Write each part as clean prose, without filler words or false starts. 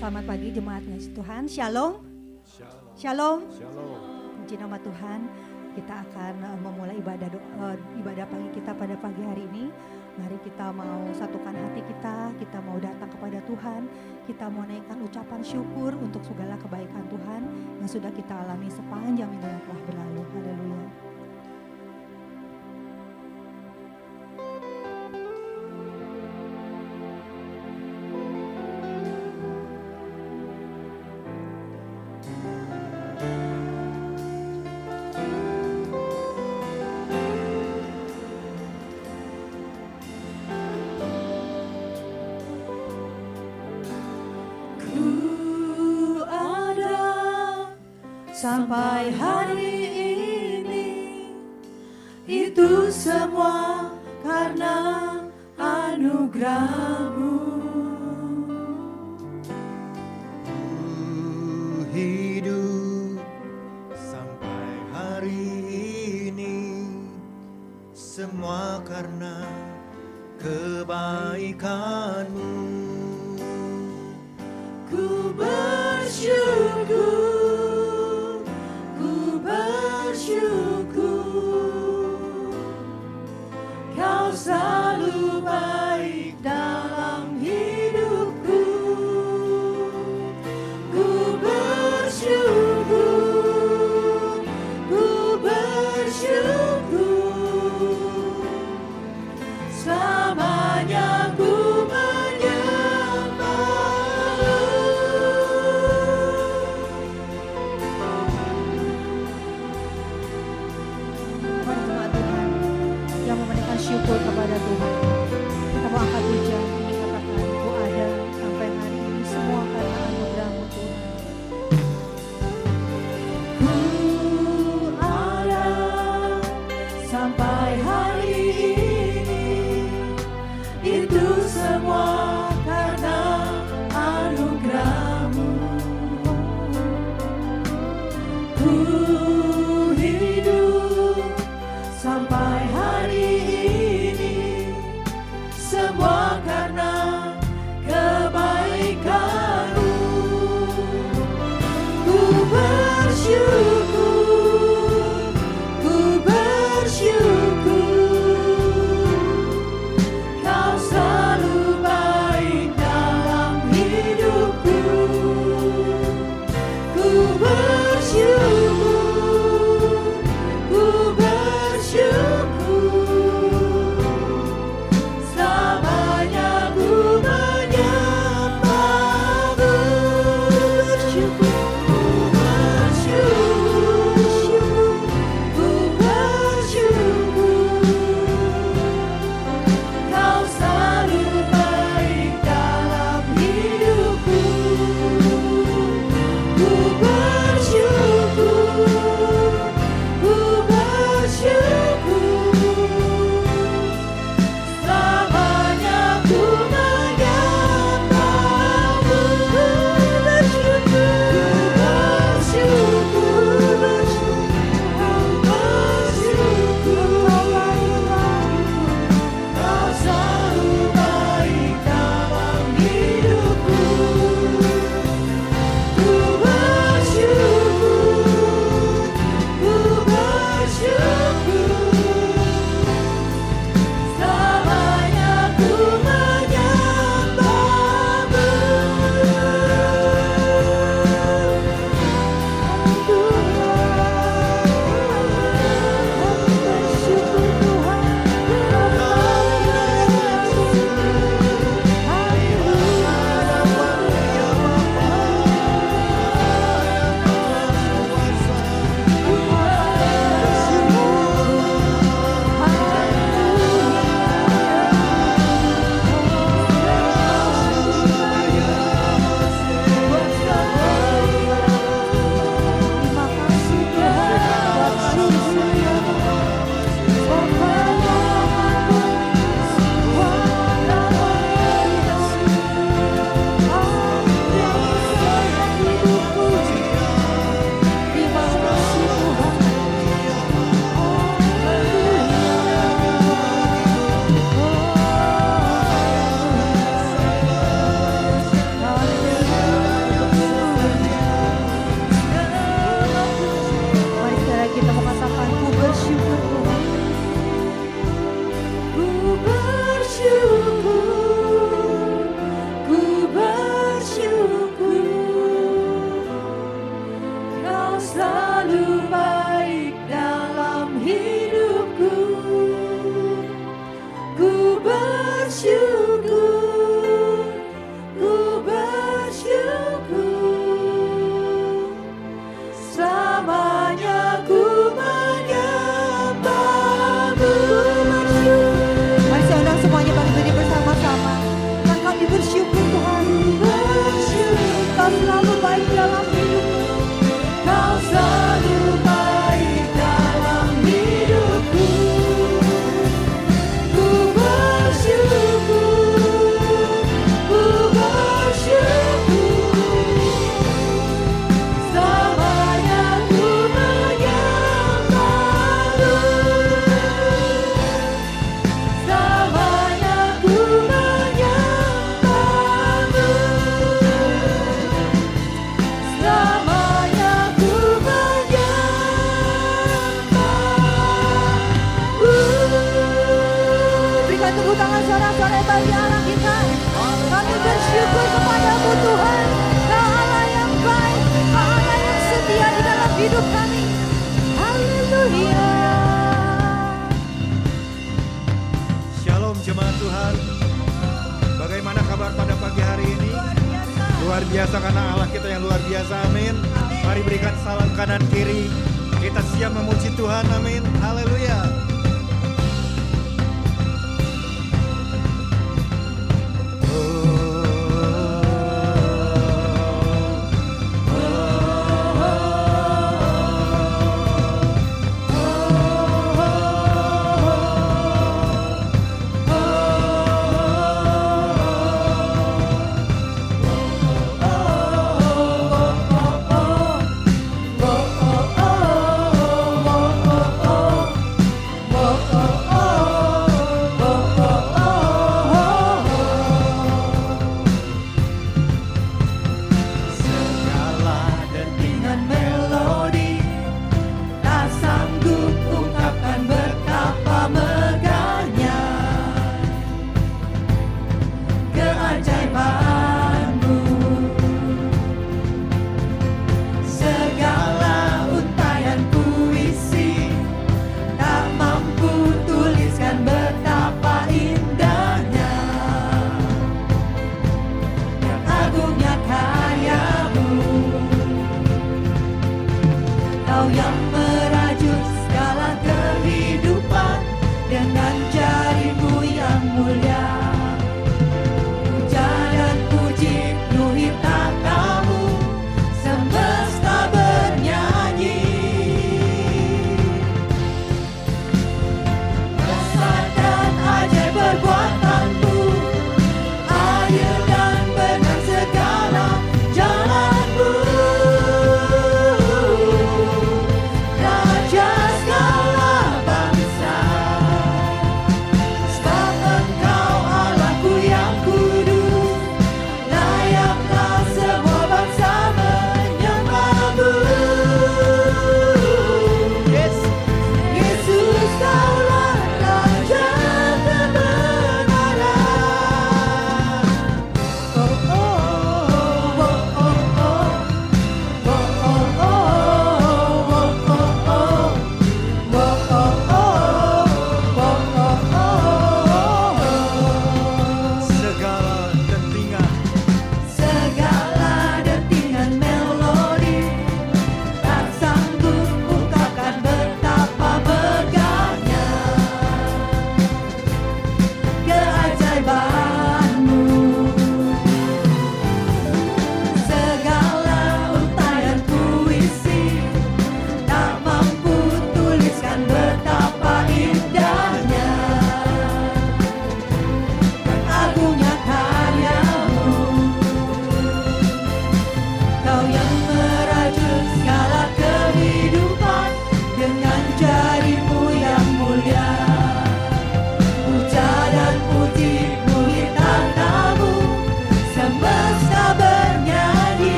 Selamat pagi jemaat ngasih Tuhan. Shalom. Shalom. Puji nama Tuhan. Kita akan memulai ibadah pagi kita pada pagi hari ini. Mari kita mau satukan hati kita mau datang kepada Tuhan. Kita mau naikkan ucapan syukur untuk segala kebaikan Tuhan yang sudah kita alami sepanjang minggu yang telah berlalu. Haleluya. Sampai hari ini, itu semua karena anugerah-Mu. Ku hidup sampai hari ini, semua karena kebaikan-Mu. Ku bersyukur. Kau selalu baik dalam hidupku. Ku bersyukur. Kau selalu baik dalam hidupku. Kau selalu baik dalam hidupku. Ku bersyukur, ku bersyukur. Selamanya ku menyembahmu. Selamanya ku menyembahmu. Selamanya ku menyembahmu. Berikan tepuk tangan sorak-sorai bagi Allah kita. Kami bersyukur kepadamu Tuhan. Kau Allah yang baik, Allah yang setia di dalam hidup kami. Haleluya. Shalom jemaat Tuhan. Bagaimana kabar pada pagi hari ini? Luar biasa karena Allah kita yang luar biasa, amin. Mari berikan salam kanan kiri. Kita siap memuji Tuhan, amin. Haleluya.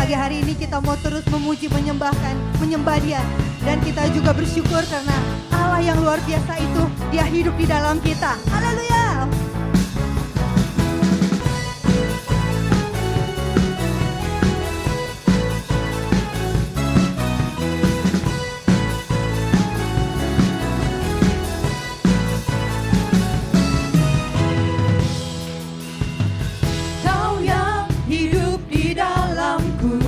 pagi hari ini kita mau terus memuji, menyembah Dia. Dan kita juga bersyukur karena Allah yang luar biasa itu, Dia hidup di dalam kita. Haleluya. Kau yang hidup di dalamku,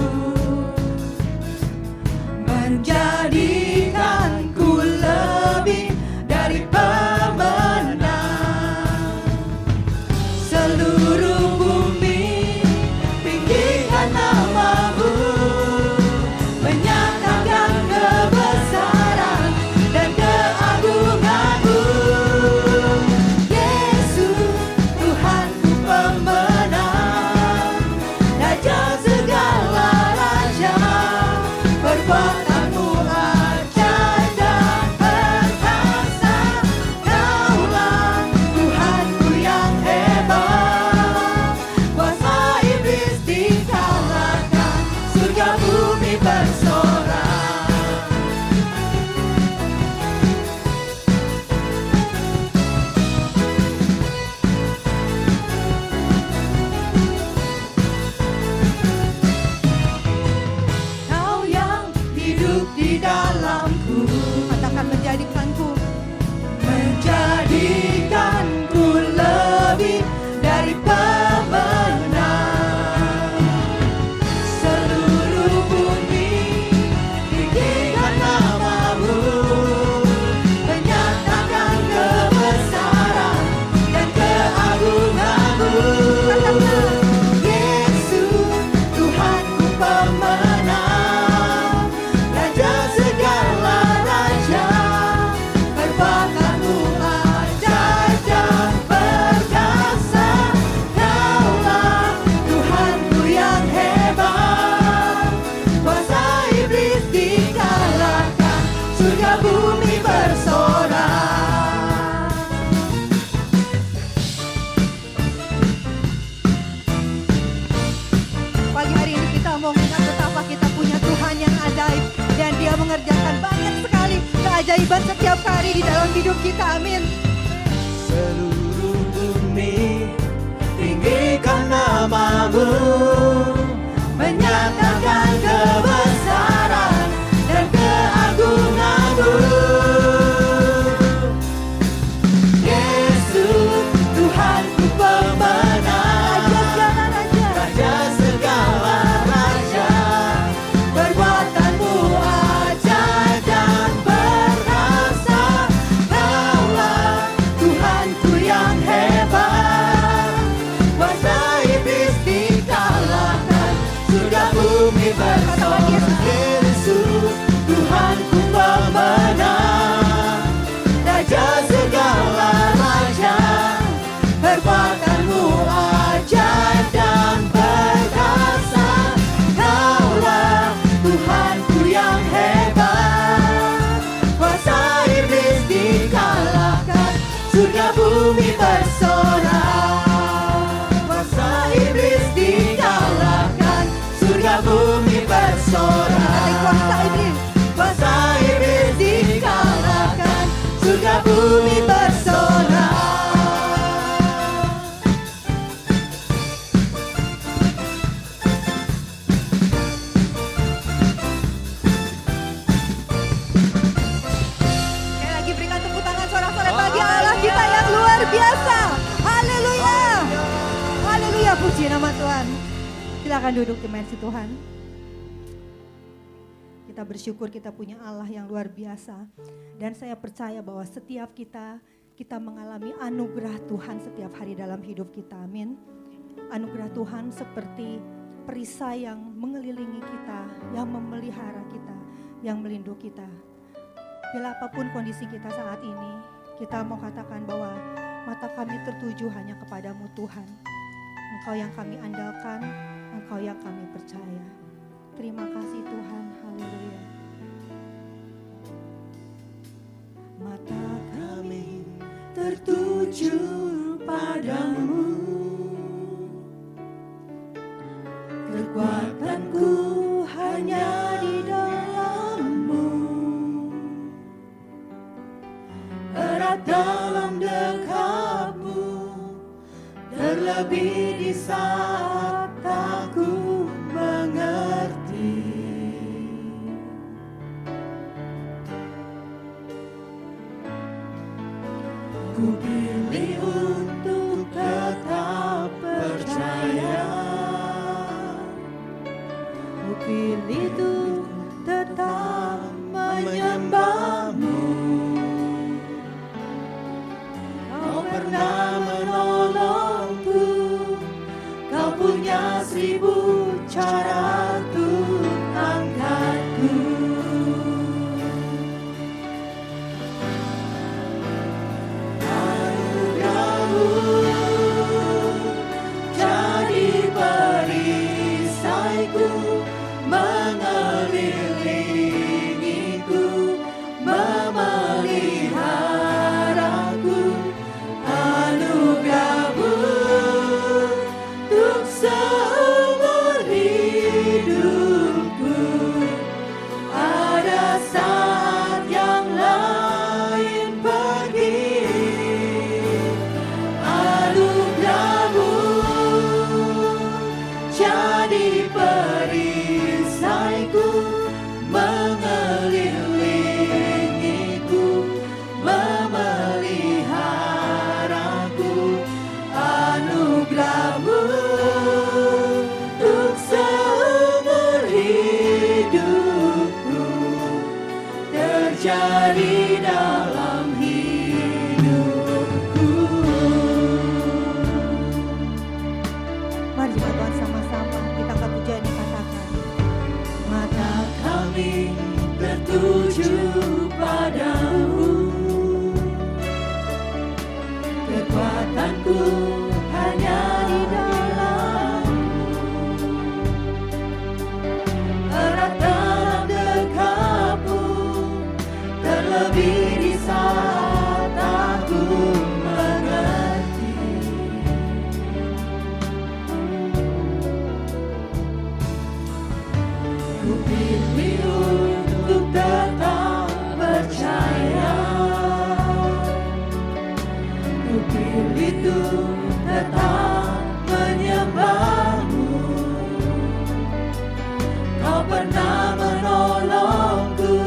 menjadikanku lebih dari pemenang. Seluruh bumi tinggikan nama-Mu, menyatakan kebesaran dan keagungan-Mu. Yesus, Tuhanku pemenang, Raja segala raja, perbuatanmu ajaib dan perkasa. Kaulah Tuhanku yang hebat, kuasa iblis dikalahkan, surga bumi bersorak. Kau yang hidup di dalamku, Katakan menjadikanku lebih dari pemenang. Seluruh bumi tinggikan nama-Mu, menyatakan kebesaran dan keagungan-Mu. Yesus, Tuhanku pemenang, Raja segala raja, perbuatanmu ajaib dan perkasa. Kaulah Tuhanku yang hebat, kuasa iblis dikalahkan, surga bumi bersorak. pagi hari ini kita mau ingat betapa kita punya Tuhan yang ajaib. Dan Dia mengerjakan banyak sekali keajaiban setiap hari di dalam hidup kita. Amin. Seluruh bumi tinggikan nama-Mu, menyatakan kebesaran dan keagungan-Mu. Yesus, Tuhanku pemenang, Raja segala raja, perbuatanmu ajaib dan perkasa. Kaulah Tuhanku yang hebat, kuasa iblis dikalahkan, surga bumi bersorak. Yesus, Tuhanku pemenang, Raja segala raja, perbuatanmu ajaib dan perkasa. Kaulah Tuhanku yang hebat, kuasa iblis dikalahkan, surga bumi bersorak. Kuasa iblis dikalahkan, surga bumi bersorak. Kuasa iblis dikalahkan, surga bumi bersorak. Sekali lagi berikan tepuk tangan sorak-sorai bagi Allah kita yang luar biasa. Haleluya. Haleluya, puji nama Tuhan. Silakan duduk dimensi Tuhan. Kita bersyukur kita punya Allah yang luar biasa. Dan saya percaya bahwa setiap kita mengalami anugerah Tuhan setiap hari dalam hidup kita. Amin. Anugerah Tuhan seperti perisai yang mengelilingi kita, yang memelihara kita, yang melindungi kita. Bila apapun kondisi kita saat ini, kita mau katakan bahwa mata kami tertuju hanya kepadamu Tuhan. Engkau yang kami andalkan, Engkau yang kami percaya. Terima kasih Tuhan, haleluya. Mata kami tertuju padamu, kekuatanku terlebih di saat aku mengerti. Ku pilih untuk tetap percaya. Ku pilih untuk tetap Menyembahmu, Kau pernah menolongku. Kau punya 1000 cara untuk angkatku. Anugerahmu jadi perisaiku, mengelilingiku, memeliharaku. Anugerahmu untuk seumur hidupku. Ada saat yang lain pergi. Anugerahmu jadi perisaiku, mengelilingiku, memeliharaku. Anugerahmu untuk seumur hidupku terjadi dalam hidupku. Mari jemaat Tuhan sama-sama kita angkat pujian yang katakan. Mata kami tertuju padamu, kekuatanku hanya di dalam. Erat dalam dekatmu, terlebih di saat aku mengerti. Ku pilih untuk tetap percaya. Ku pilih untuk tetap menyembahmu. Kau pernah menolongku.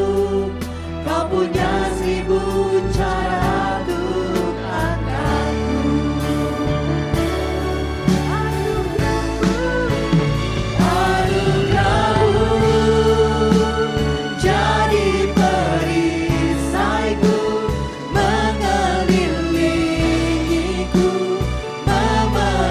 Kau punya 1000 cara untuk angkatku. Anugerahmu jadi perisaiku, mengelilingiku, memeliharaku.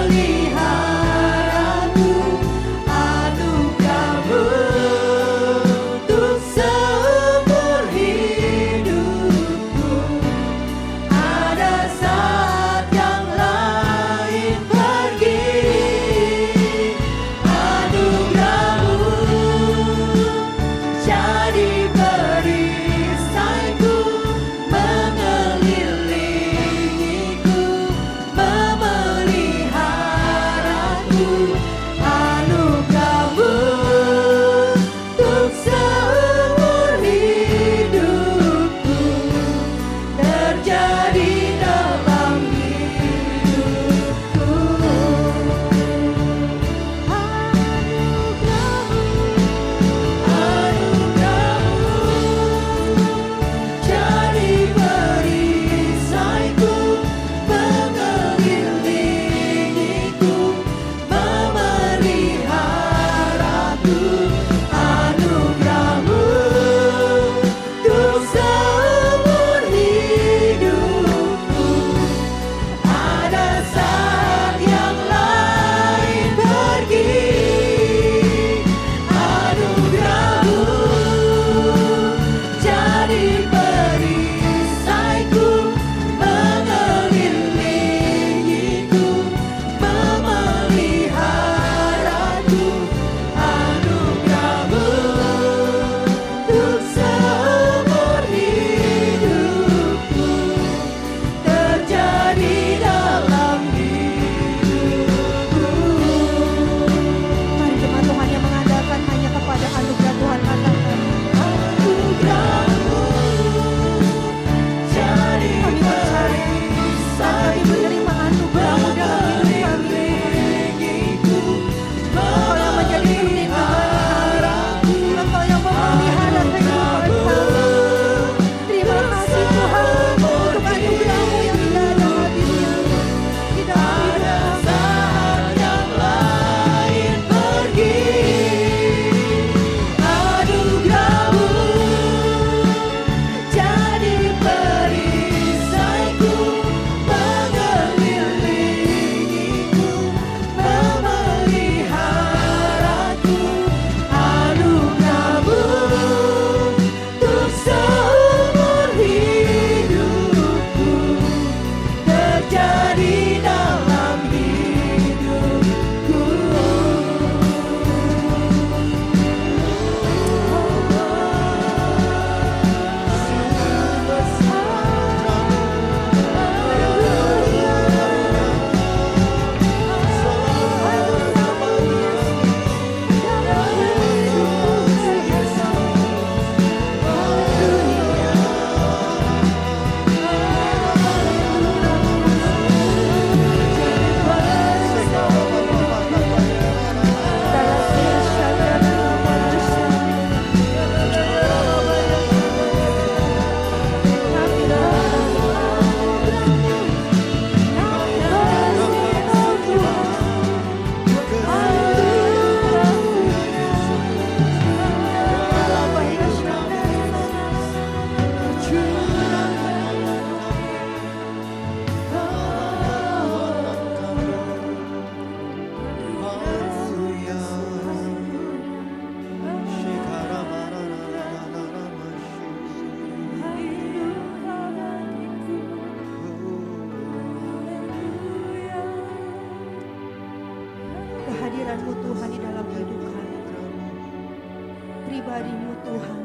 pribadi-Mu Tuhan.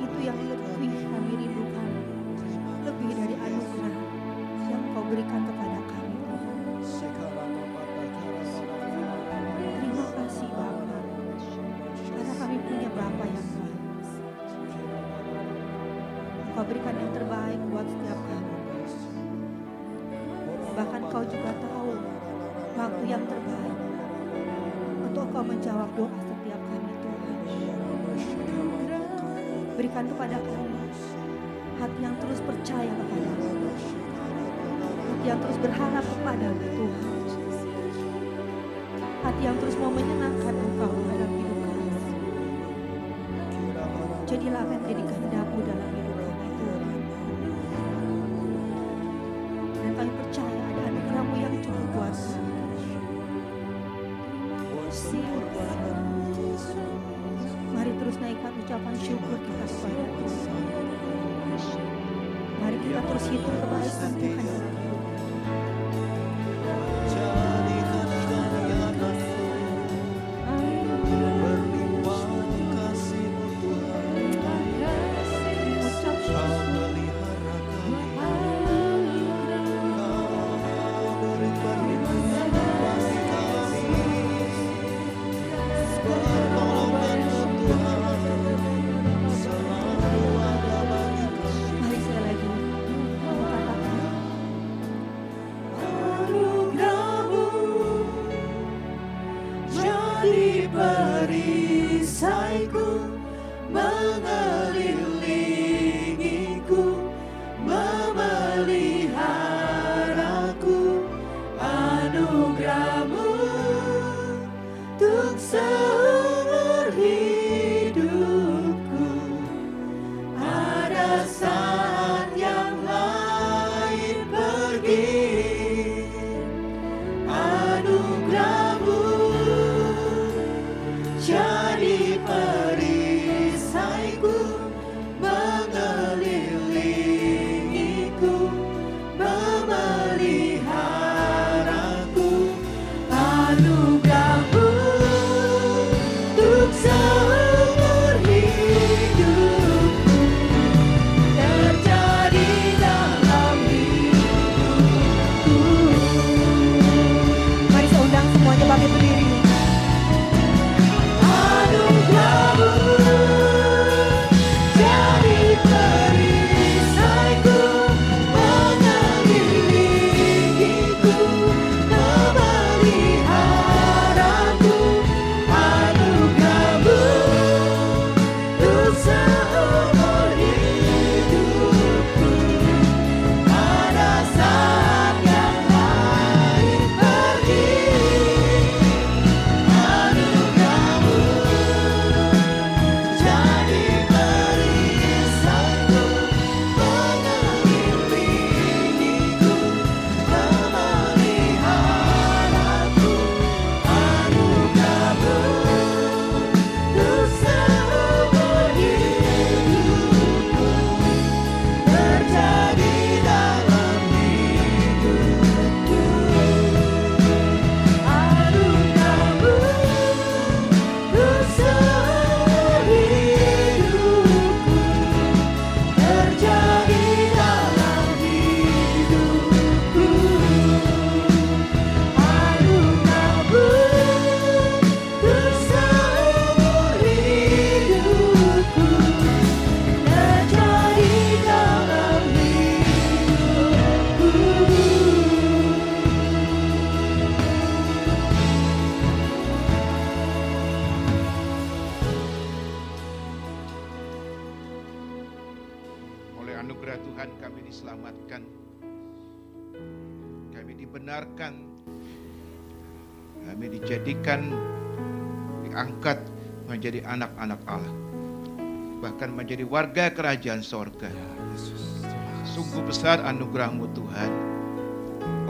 Itu yang lebih kami rindukan, lebih dari anugerah yang Kau berikan kepada kami Tuhan. Terima kasih Bapa, karena kami punya Bapa yang baik. Kau berikan yang terbaik buat setiap kami. Bahkan Kau juga tahu waktu yang terbaik untuk Kau menjawab doa setiap kami Tuhan. Berikan kepada kami hati yang terus percaya kepada-Mu, hati yang terus berharap kepada-Mu Tuhan, hati yang terus mau menyenangkan Engkau dalam hidup kami. Jadilah apa yang menjadi kehendak-Mu dalam hidup kami Tuhan. Dan kami percaya ada anugerah-Mu yang cukup buat kami. Mari terus naikkan ucapan syukur kita kepada Tuhan. Mari kita terus hitung kebaikan Tuhan dalam hidup kita. Ucap syukur. Mari sekali lagi kita katakan, Anugerah-Mu jadi perisaiku, mengelilingiku, memeliharaku. Anugerah-Mu untuk seumur hidupku. Ada saat yang lain pergi. Anugerah-Mu jadi perisaiku, mengelilingiku, memeliharaku. Anugerah-Mu untuk seumur hidupku terjadi dalam hidupku. mari saya undang semuanya bangkit berdiri. Anugerah-Mu jadi perisaiku, mengelilingiku, memeliharaku. Anugerah-Mu untuk seumur hidupku. Ada saat yang lain pergi. Anugerah-Mu jadi perisaiku, mengelilingiku, memeliharaku. Anugerah-Mu untuk seumur hidupku terjadi dalam hidupku. Anugerah-Mu untuk seumur hidupku terjadi dalam hidupku. Anugerah-Mu untuk seumur hidupku terjadi dalam hidupku. Oleh anugerah Tuhan kami diselamatkan, kami dibenarkan, kami dijadikan, diangkat menjadi anak-anak Allah, bahkan menjadi warga kerajaan sorga. Sungguh besar anugerah-Mu Tuhan.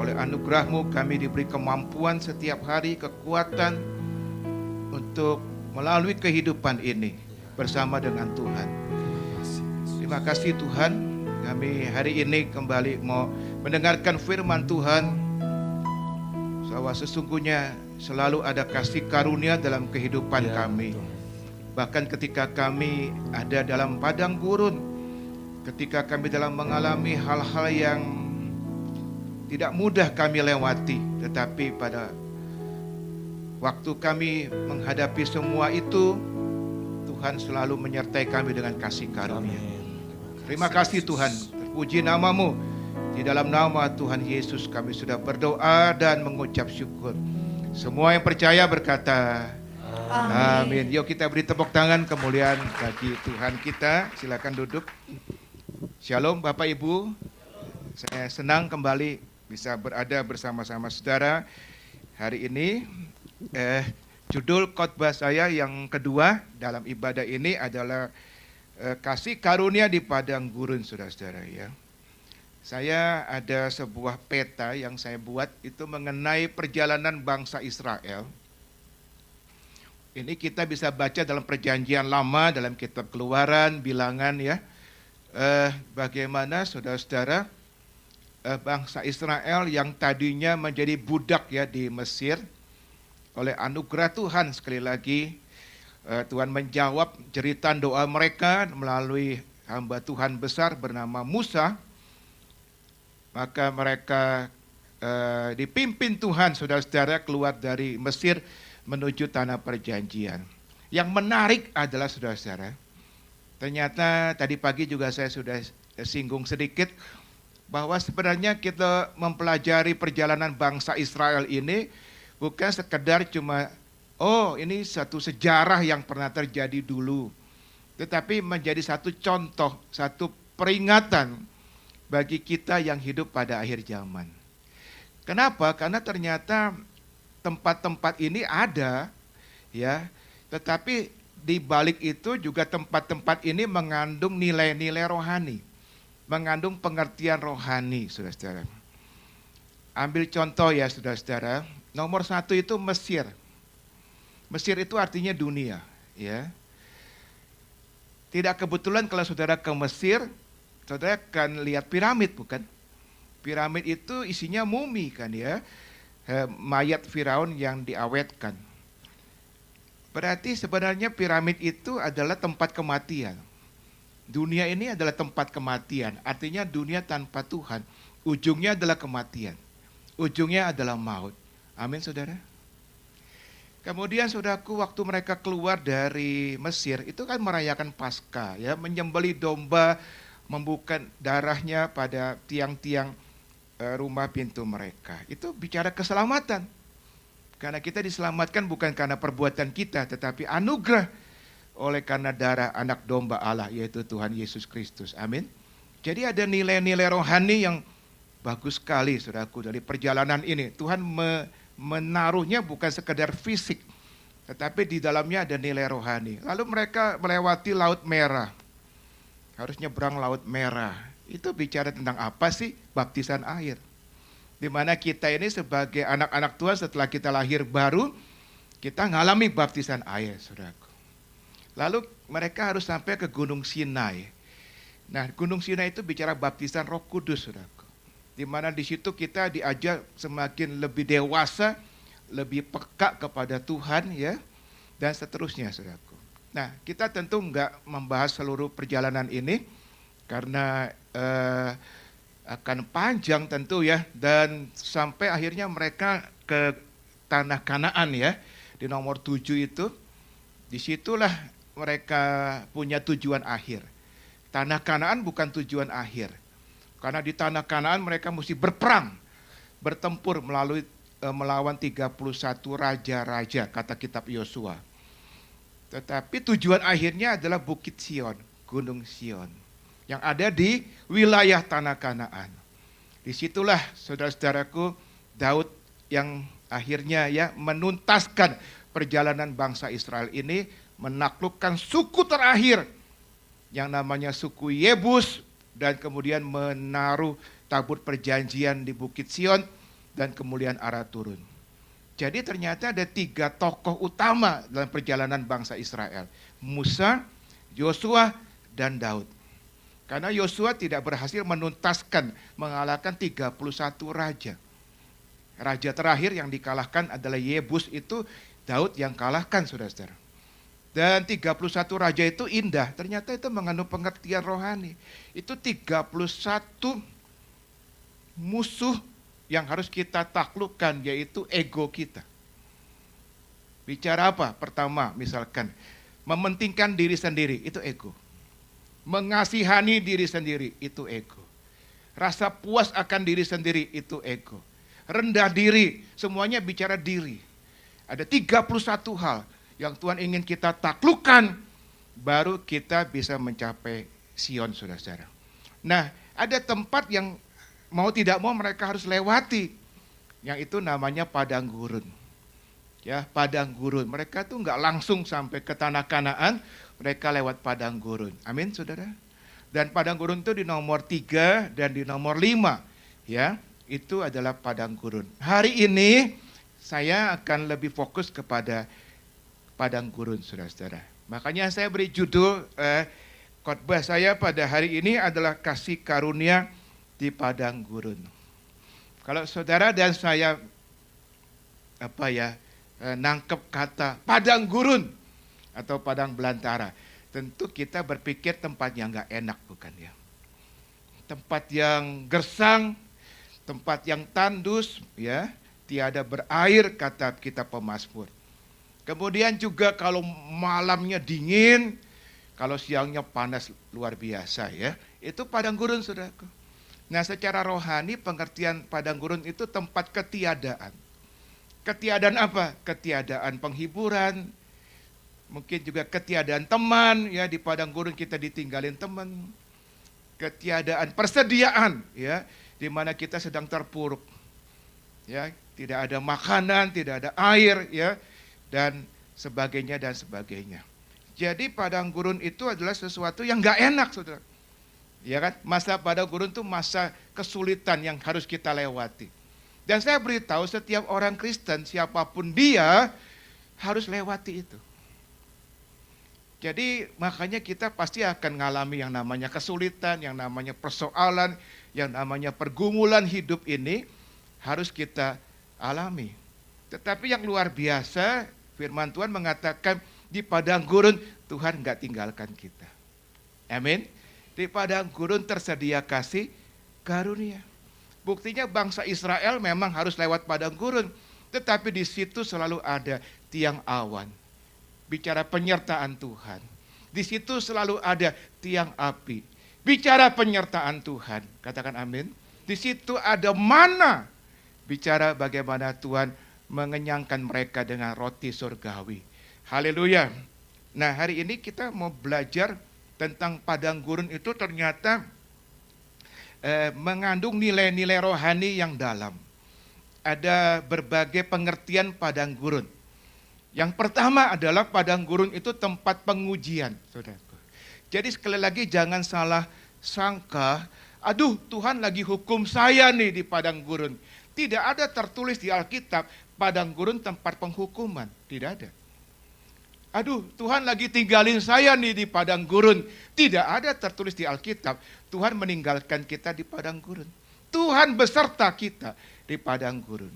Oleh anugerah-Mu kami diberi kemampuan setiap hari, kekuatan untuk melalui kehidupan ini bersama dengan Tuhan. Terima kasih Tuhan, kami hari ini kembali mau mendengarkan firman Tuhan, bahwa sesungguhnya selalu ada kasih karunia dalam kehidupan kami. Bahkan ketika kami ada dalam padang gurun, ketika kami dalam mengalami hal-hal yang tidak mudah kami lewati, tetapi pada waktu kami menghadapi semua itu, Tuhan selalu menyertai kami dengan kasih karunia. Terima kasih Tuhan, terpuji namamu. Di dalam nama Tuhan Yesus kami sudah berdoa dan mengucap syukur. Semua yang percaya berkata, amin. Yuk kita beri tepuk tangan kemuliaan bagi Tuhan kita. Silakan duduk. Shalom Bapak Ibu. Saya senang kembali bisa berada bersama-sama saudara hari ini. Judul khotbah saya yang kedua dalam ibadah ini adalah kasih karunia di padang gurun, saudara-saudara ya. Saya ada sebuah peta yang saya buat itu mengenai perjalanan bangsa Israel. Ini kita bisa baca dalam perjanjian lama, dalam kitab Keluaran, Bilangan ya. Bagaimana saudara-saudara bangsa Israel yang tadinya menjadi budak ya di Mesir, oleh anugerah Tuhan sekali lagi Tuhan menjawab jeritan doa mereka melalui hamba Tuhan besar bernama Musa. Maka mereka dipimpin Tuhan saudara-saudara keluar dari Mesir menuju tanah perjanjian. Yang menarik adalah saudara-saudara, ternyata tadi pagi juga saya sudah singgung sedikit bahwa sebenarnya kita mempelajari perjalanan bangsa Israel ini bukan sekedar cuma ini satu sejarah yang pernah terjadi dulu, tetapi menjadi satu contoh, satu peringatan bagi kita yang hidup pada akhir zaman. Kenapa? Karena ternyata tempat-tempat ini ada ya, tetapi di balik itu juga tempat-tempat ini mengandung nilai-nilai rohani, mengandung pengertian rohani, saudara-saudara. Ambil contoh ya saudara-saudara, nomor satu itu Mesir. Mesir itu artinya dunia ya. Tidak kebetulan kalau saudara ke Mesir, saudara akan lihat piramid bukan? Piramid itu isinya mumi kan ya, mayat Firaun yang diawetkan. Berarti sebenarnya piramid itu adalah tempat kematian. Dunia ini adalah tempat kematian, artinya dunia tanpa Tuhan. Ujungnya adalah kematian, ujungnya adalah maut. Amin saudara. Kemudian saudaraku, waktu mereka keluar dari Mesir itu kan merayakan Paskah ya, menyembelih domba, membuka darahnya pada tiang-tiang rumah pintu mereka. Itu bicara keselamatan. Karena kita diselamatkan bukan karena perbuatan kita, tetapi anugerah oleh karena darah anak domba Allah, yaitu Tuhan Yesus Kristus. Amin. Jadi ada nilai-nilai rohani yang bagus sekali saudaraku dari perjalanan ini. Tuhan menaruhnya bukan sekedar fisik, tetapi di dalamnya ada nilai rohani. Lalu mereka melewati Laut Merah. Harus nyebrang Laut Merah. Itu bicara tentang apa sih? Baptisan air. Di mana kita ini sebagai anak-anak Tuhan setelah kita lahir baru, kita ngalami baptisan air, saudaraku. Lalu mereka harus sampai ke Gunung Sinai. Nah, Gunung Sinai itu bicara baptisan Roh Kudus, saudaraku. Di mana di situ kita diajak semakin lebih dewasa, lebih peka kepada Tuhan ya, dan seterusnya, saudaraku. Nah, kita tentu enggak membahas seluruh perjalanan ini karena akan panjang tentu ya, dan sampai akhirnya mereka ke tanah Kanaan ya, di nomor 7 itu. Disitulah mereka punya tujuan akhir. Tanah Kanaan bukan tujuan akhir, karena di tanah Kanaan mereka mesti berperang, bertempur melawan 31 raja-raja, kata kitab Yosua. Tetapi tujuan akhirnya adalah Bukit Sion, Gunung Sion, yang ada di wilayah tanah Kanaan. Disitulah saudara-saudaraku, Daud yang akhirnya ya menuntaskan perjalanan bangsa Israel ini, menaklukkan suku terakhir yang namanya suku Yebus, dan kemudian menaruh tabut perjanjian di Bukit Sion, dan kemudian arah turun. Jadi ternyata ada 3 tokoh utama dalam perjalanan bangsa Israel. Musa, Yosua, dan Daud. Karena Yosua tidak berhasil menuntaskan, mengalahkan 31 raja. Raja terakhir yang dikalahkan adalah Yebus, itu Daud yang kalahkan, saudara-saudara. Dan 31 raja itu indah, ternyata itu mengandung pengertian rohani. Itu 31 musuh yang harus kita taklukkan, yaitu ego kita. Bicara apa? Pertama, misalkan mementingkan diri sendiri, itu ego. Mengasihani diri sendiri, itu ego. Rasa puas akan diri sendiri, itu ego. Rendah diri, semuanya bicara diri. Ada 31 hal yang Tuhan ingin kita taklukkan, baru kita bisa mencapai Sion, saudara-saudara. Nah, ada tempat yang mau tidak mau mereka harus lewati, yang itu namanya padang gurun. Ya, padang gurun. Mereka tuh nggak langsung sampai ke tanah Kanaan, mereka lewat padang gurun. Amin, saudara. Dan padang gurun itu di nomor 3 dan di nomor 5. Ya, itu adalah padang gurun. Hari ini saya akan lebih fokus kepada padang gurun, saudara-saudara. Makanya saya beri judul khotbah saya pada hari ini adalah kasih karunia di padang gurun. Kalau saudara dan saya nangkep kata padang gurun atau padang belantara, tentu kita berpikir tempat yang nggak enak, bukan ya? Tempat yang gersang, tempat yang tandus, ya, tiada berair, kata kitab Pemazmur. Kemudian juga kalau malamnya dingin, kalau siangnya panas luar biasa, ya, itu padang gurun, saudaraku. Nah, secara rohani pengertian padang gurun itu tempat ketiadaan. Ketiadaan apa? Ketiadaan penghiburan, mungkin juga ketiadaan teman, ya, di padang gurun kita ditinggalin teman. Ketiadaan persediaan, ya, di mana kita sedang terpuruk. Ya, tidak ada makanan, tidak ada air, ya, dan sebagainya dan sebagainya. Jadi padang gurun itu adalah sesuatu yang enggak enak, saudara. Ya kan? Masa padang gurun itu masa kesulitan yang harus kita lewati. Dan saya beritahu setiap orang Kristen, siapapun dia, harus lewati itu. Jadi makanya kita pasti akan mengalami yang namanya kesulitan, yang namanya persoalan, yang namanya pergumulan hidup ini harus kita alami. Tetapi yang luar biasa, firman Tuhan mengatakan di padang gurun Tuhan enggak tinggalkan kita. Amin. Di padang gurun tersedia kasih karunia. Buktinya bangsa Israel memang harus lewat padang gurun, tetapi di situ selalu ada tiang awan. Bicara penyertaan Tuhan. Di situ selalu ada tiang api. Bicara penyertaan Tuhan. Katakan amin. Di situ ada mana. Bicara bagaimana Tuhan mengenyangkan mereka dengan roti surgawi. Haleluya. Nah, hari ini kita mau belajar tentang padang gurun itu ternyata mengandung nilai-nilai rohani yang dalam. Ada berbagai pengertian padang gurun. Yang pertama adalah padang gurun itu tempat pengujian, saudaraku. Jadi sekali lagi jangan salah sangka, aduh Tuhan lagi hukum saya nih di padang gurun. Tidak ada tertulis di Alkitab padang gurun tempat penghukuman, tidak ada. Aduh Tuhan lagi tinggalin saya nih di padang gurun. Tidak ada tertulis di Alkitab Tuhan meninggalkan kita di padang gurun. Tuhan beserta kita di padang gurun.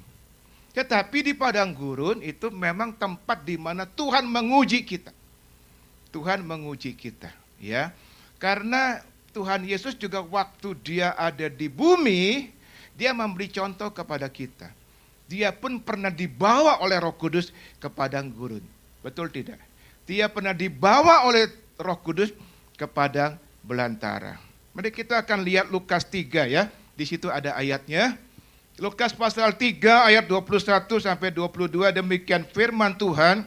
Tetapi di padang gurun itu memang tempat di mana Tuhan menguji kita. Tuhan menguji kita, ya. Karena Tuhan Yesus juga waktu dia ada di bumi, dia memberi contoh kepada kita. Dia pun pernah dibawa oleh Roh Kudus ke padang gurun. Betul tidak? Dia pernah dibawa oleh Roh Kudus ke padang belantara. Mari kita akan lihat Lukas 3 ya. Di situ ada ayatnya. Lukas pasal 3 ayat 21 sampai 22, demikian firman Tuhan.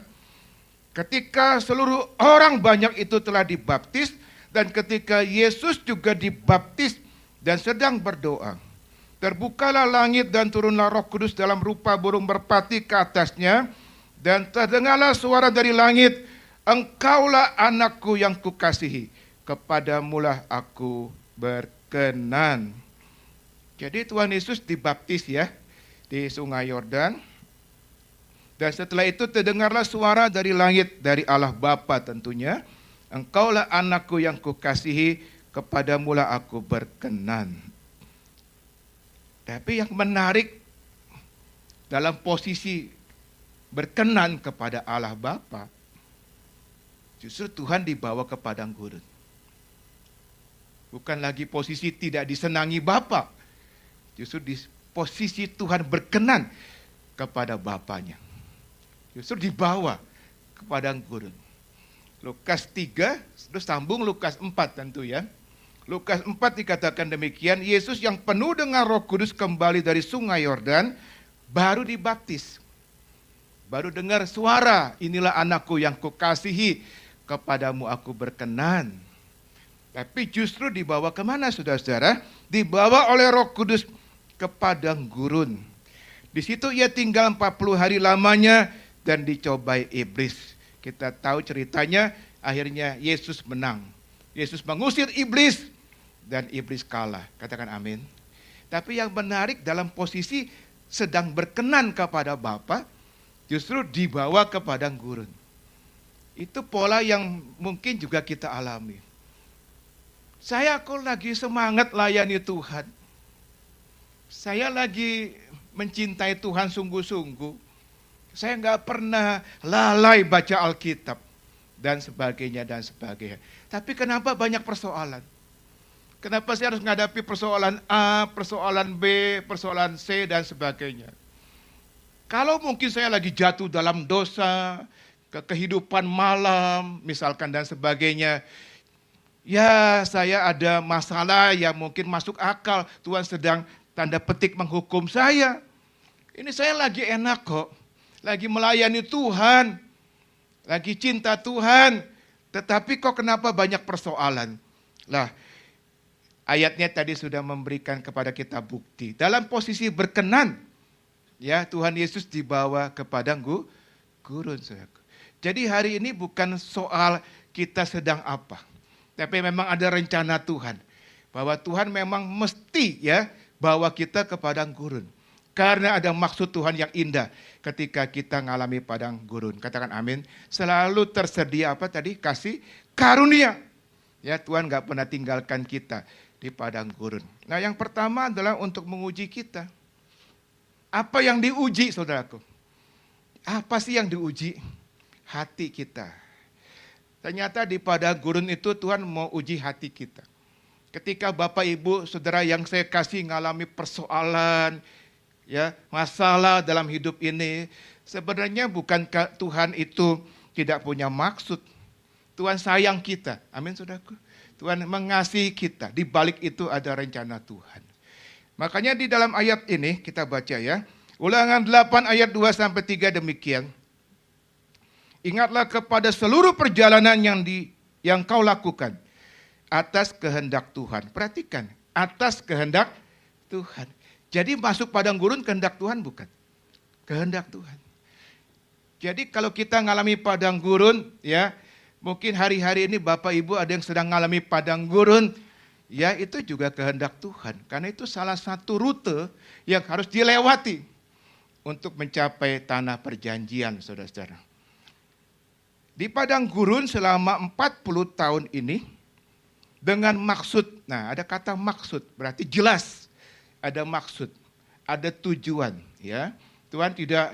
Ketika seluruh orang banyak itu telah dibaptis, dan ketika Yesus juga dibaptis dan sedang berdoa, terbukalah langit dan turunlah Roh Kudus dalam rupa burung merpati ke atasnya, dan terdengarlah suara dari langit, engkaulah anakku yang kukasihi, kepadamulah aku berkenan. Jadi Tuhan Yesus dibaptis ya di Sungai Yordan. Dan setelah itu terdengarlah suara dari langit, dari Allah Bapa tentunya, engkaulah anakku yang kukasihi, kepadamulah aku berkenan. Tapi yang menarik dalam posisi berkenan kepada Allah Bapa, Justru Tuhan dibawa ke padang gurun. Bukan lagi posisi tidak disenangi Bapa. Justru di posisi Tuhan berkenan kepada Bapanya. Justru dibawa ke padang gurun. Lukas 3, terus sambung Lukas 4 tentu ya. Lukas 4 dikatakan demikian, Yesus yang penuh dengan Roh Kudus kembali dari sungai Yordan, baru dibaptis. Baru dengar suara, inilah anakku yang kukasihi, kepadamu aku berkenan. Tapi justru dibawa kemana saudara-saudara? Dibawa oleh Roh Kudus ke padang gurun. Di situ ia tinggal 40 hari lamanya dan dicobai iblis. Kita tahu ceritanya, akhirnya Yesus menang. Yesus mengusir iblis dan iblis kalah. Katakan amin. Tapi yang menarik dalam posisi sedang berkenan kepada Bapa, justru dibawa ke padang gurun. Itu pola yang mungkin juga kita alami. Saya kok lagi semangat layani Tuhan. Saya lagi mencintai Tuhan sungguh-sungguh. Saya nggak pernah lalai baca Alkitab dan sebagainya dan sebagainya. Tapi kenapa banyak persoalan? Kenapa saya harus menghadapi persoalan A, persoalan B, persoalan C dan sebagainya? Kalau mungkin saya lagi jatuh dalam dosa, ke kehidupan malam misalkan dan sebagainya, ya saya ada masalah yang mungkin masuk akal, Tuhan sedang tanda petik menghukum saya. Ini saya lagi enak kok, lagi melayani Tuhan, lagi cinta Tuhan, tetapi kok kenapa banyak persoalan? Lah, ayatnya tadi sudah memberikan kepada kita bukti. Dalam posisi berkenan, ya Tuhan Yesus dibawa ke padang gurun. Jadi hari ini bukan soal kita sedang apa, tapi memang ada rencana Tuhan. Bahwa Tuhan memang mesti ya bawa kita ke padang gurun. Karena ada maksud Tuhan yang indah ketika kita mengalami padang gurun. Katakan amin. Selalu tersedia apa tadi? Kasih karunia. Ya Tuhan gak pernah tinggalkan kita di padang gurun. Nah yang pertama adalah untuk menguji kita. Apa yang diuji saudaraku? Apa sih yang diuji? Hati kita. Ternyata di padang gurun itu Tuhan mau uji hati kita. Ketika Bapak Ibu Saudara yang saya kasih mengalami persoalan, ya masalah dalam hidup ini, sebenarnya bukan Tuhan itu tidak punya maksud. Tuhan sayang kita. Amin saudaraku. Tuhan mengasihi kita. Di balik itu ada rencana Tuhan. Makanya di dalam ayat ini kita baca ya. Ulangan 8 ayat 2 sampai 3 demikian. Ingatlah kepada seluruh perjalanan yang kau lakukan atas kehendak Tuhan. Perhatikan, atas kehendak Tuhan. Jadi masuk padang gurun kehendak Tuhan bukan? Kehendak Tuhan. Jadi kalau kita ngalami padang gurun, ya mungkin hari-hari ini Bapak Ibu ada yang sedang ngalami padang gurun, ya itu juga kehendak Tuhan. Karena itu salah satu rute yang harus dilewati untuk mencapai tanah perjanjian, saudara-saudara. Di padang gurun selama 40 tahun ini, dengan maksud, nah ada kata maksud, berarti jelas ada maksud, ada tujuan. Ya, Tuhan tidak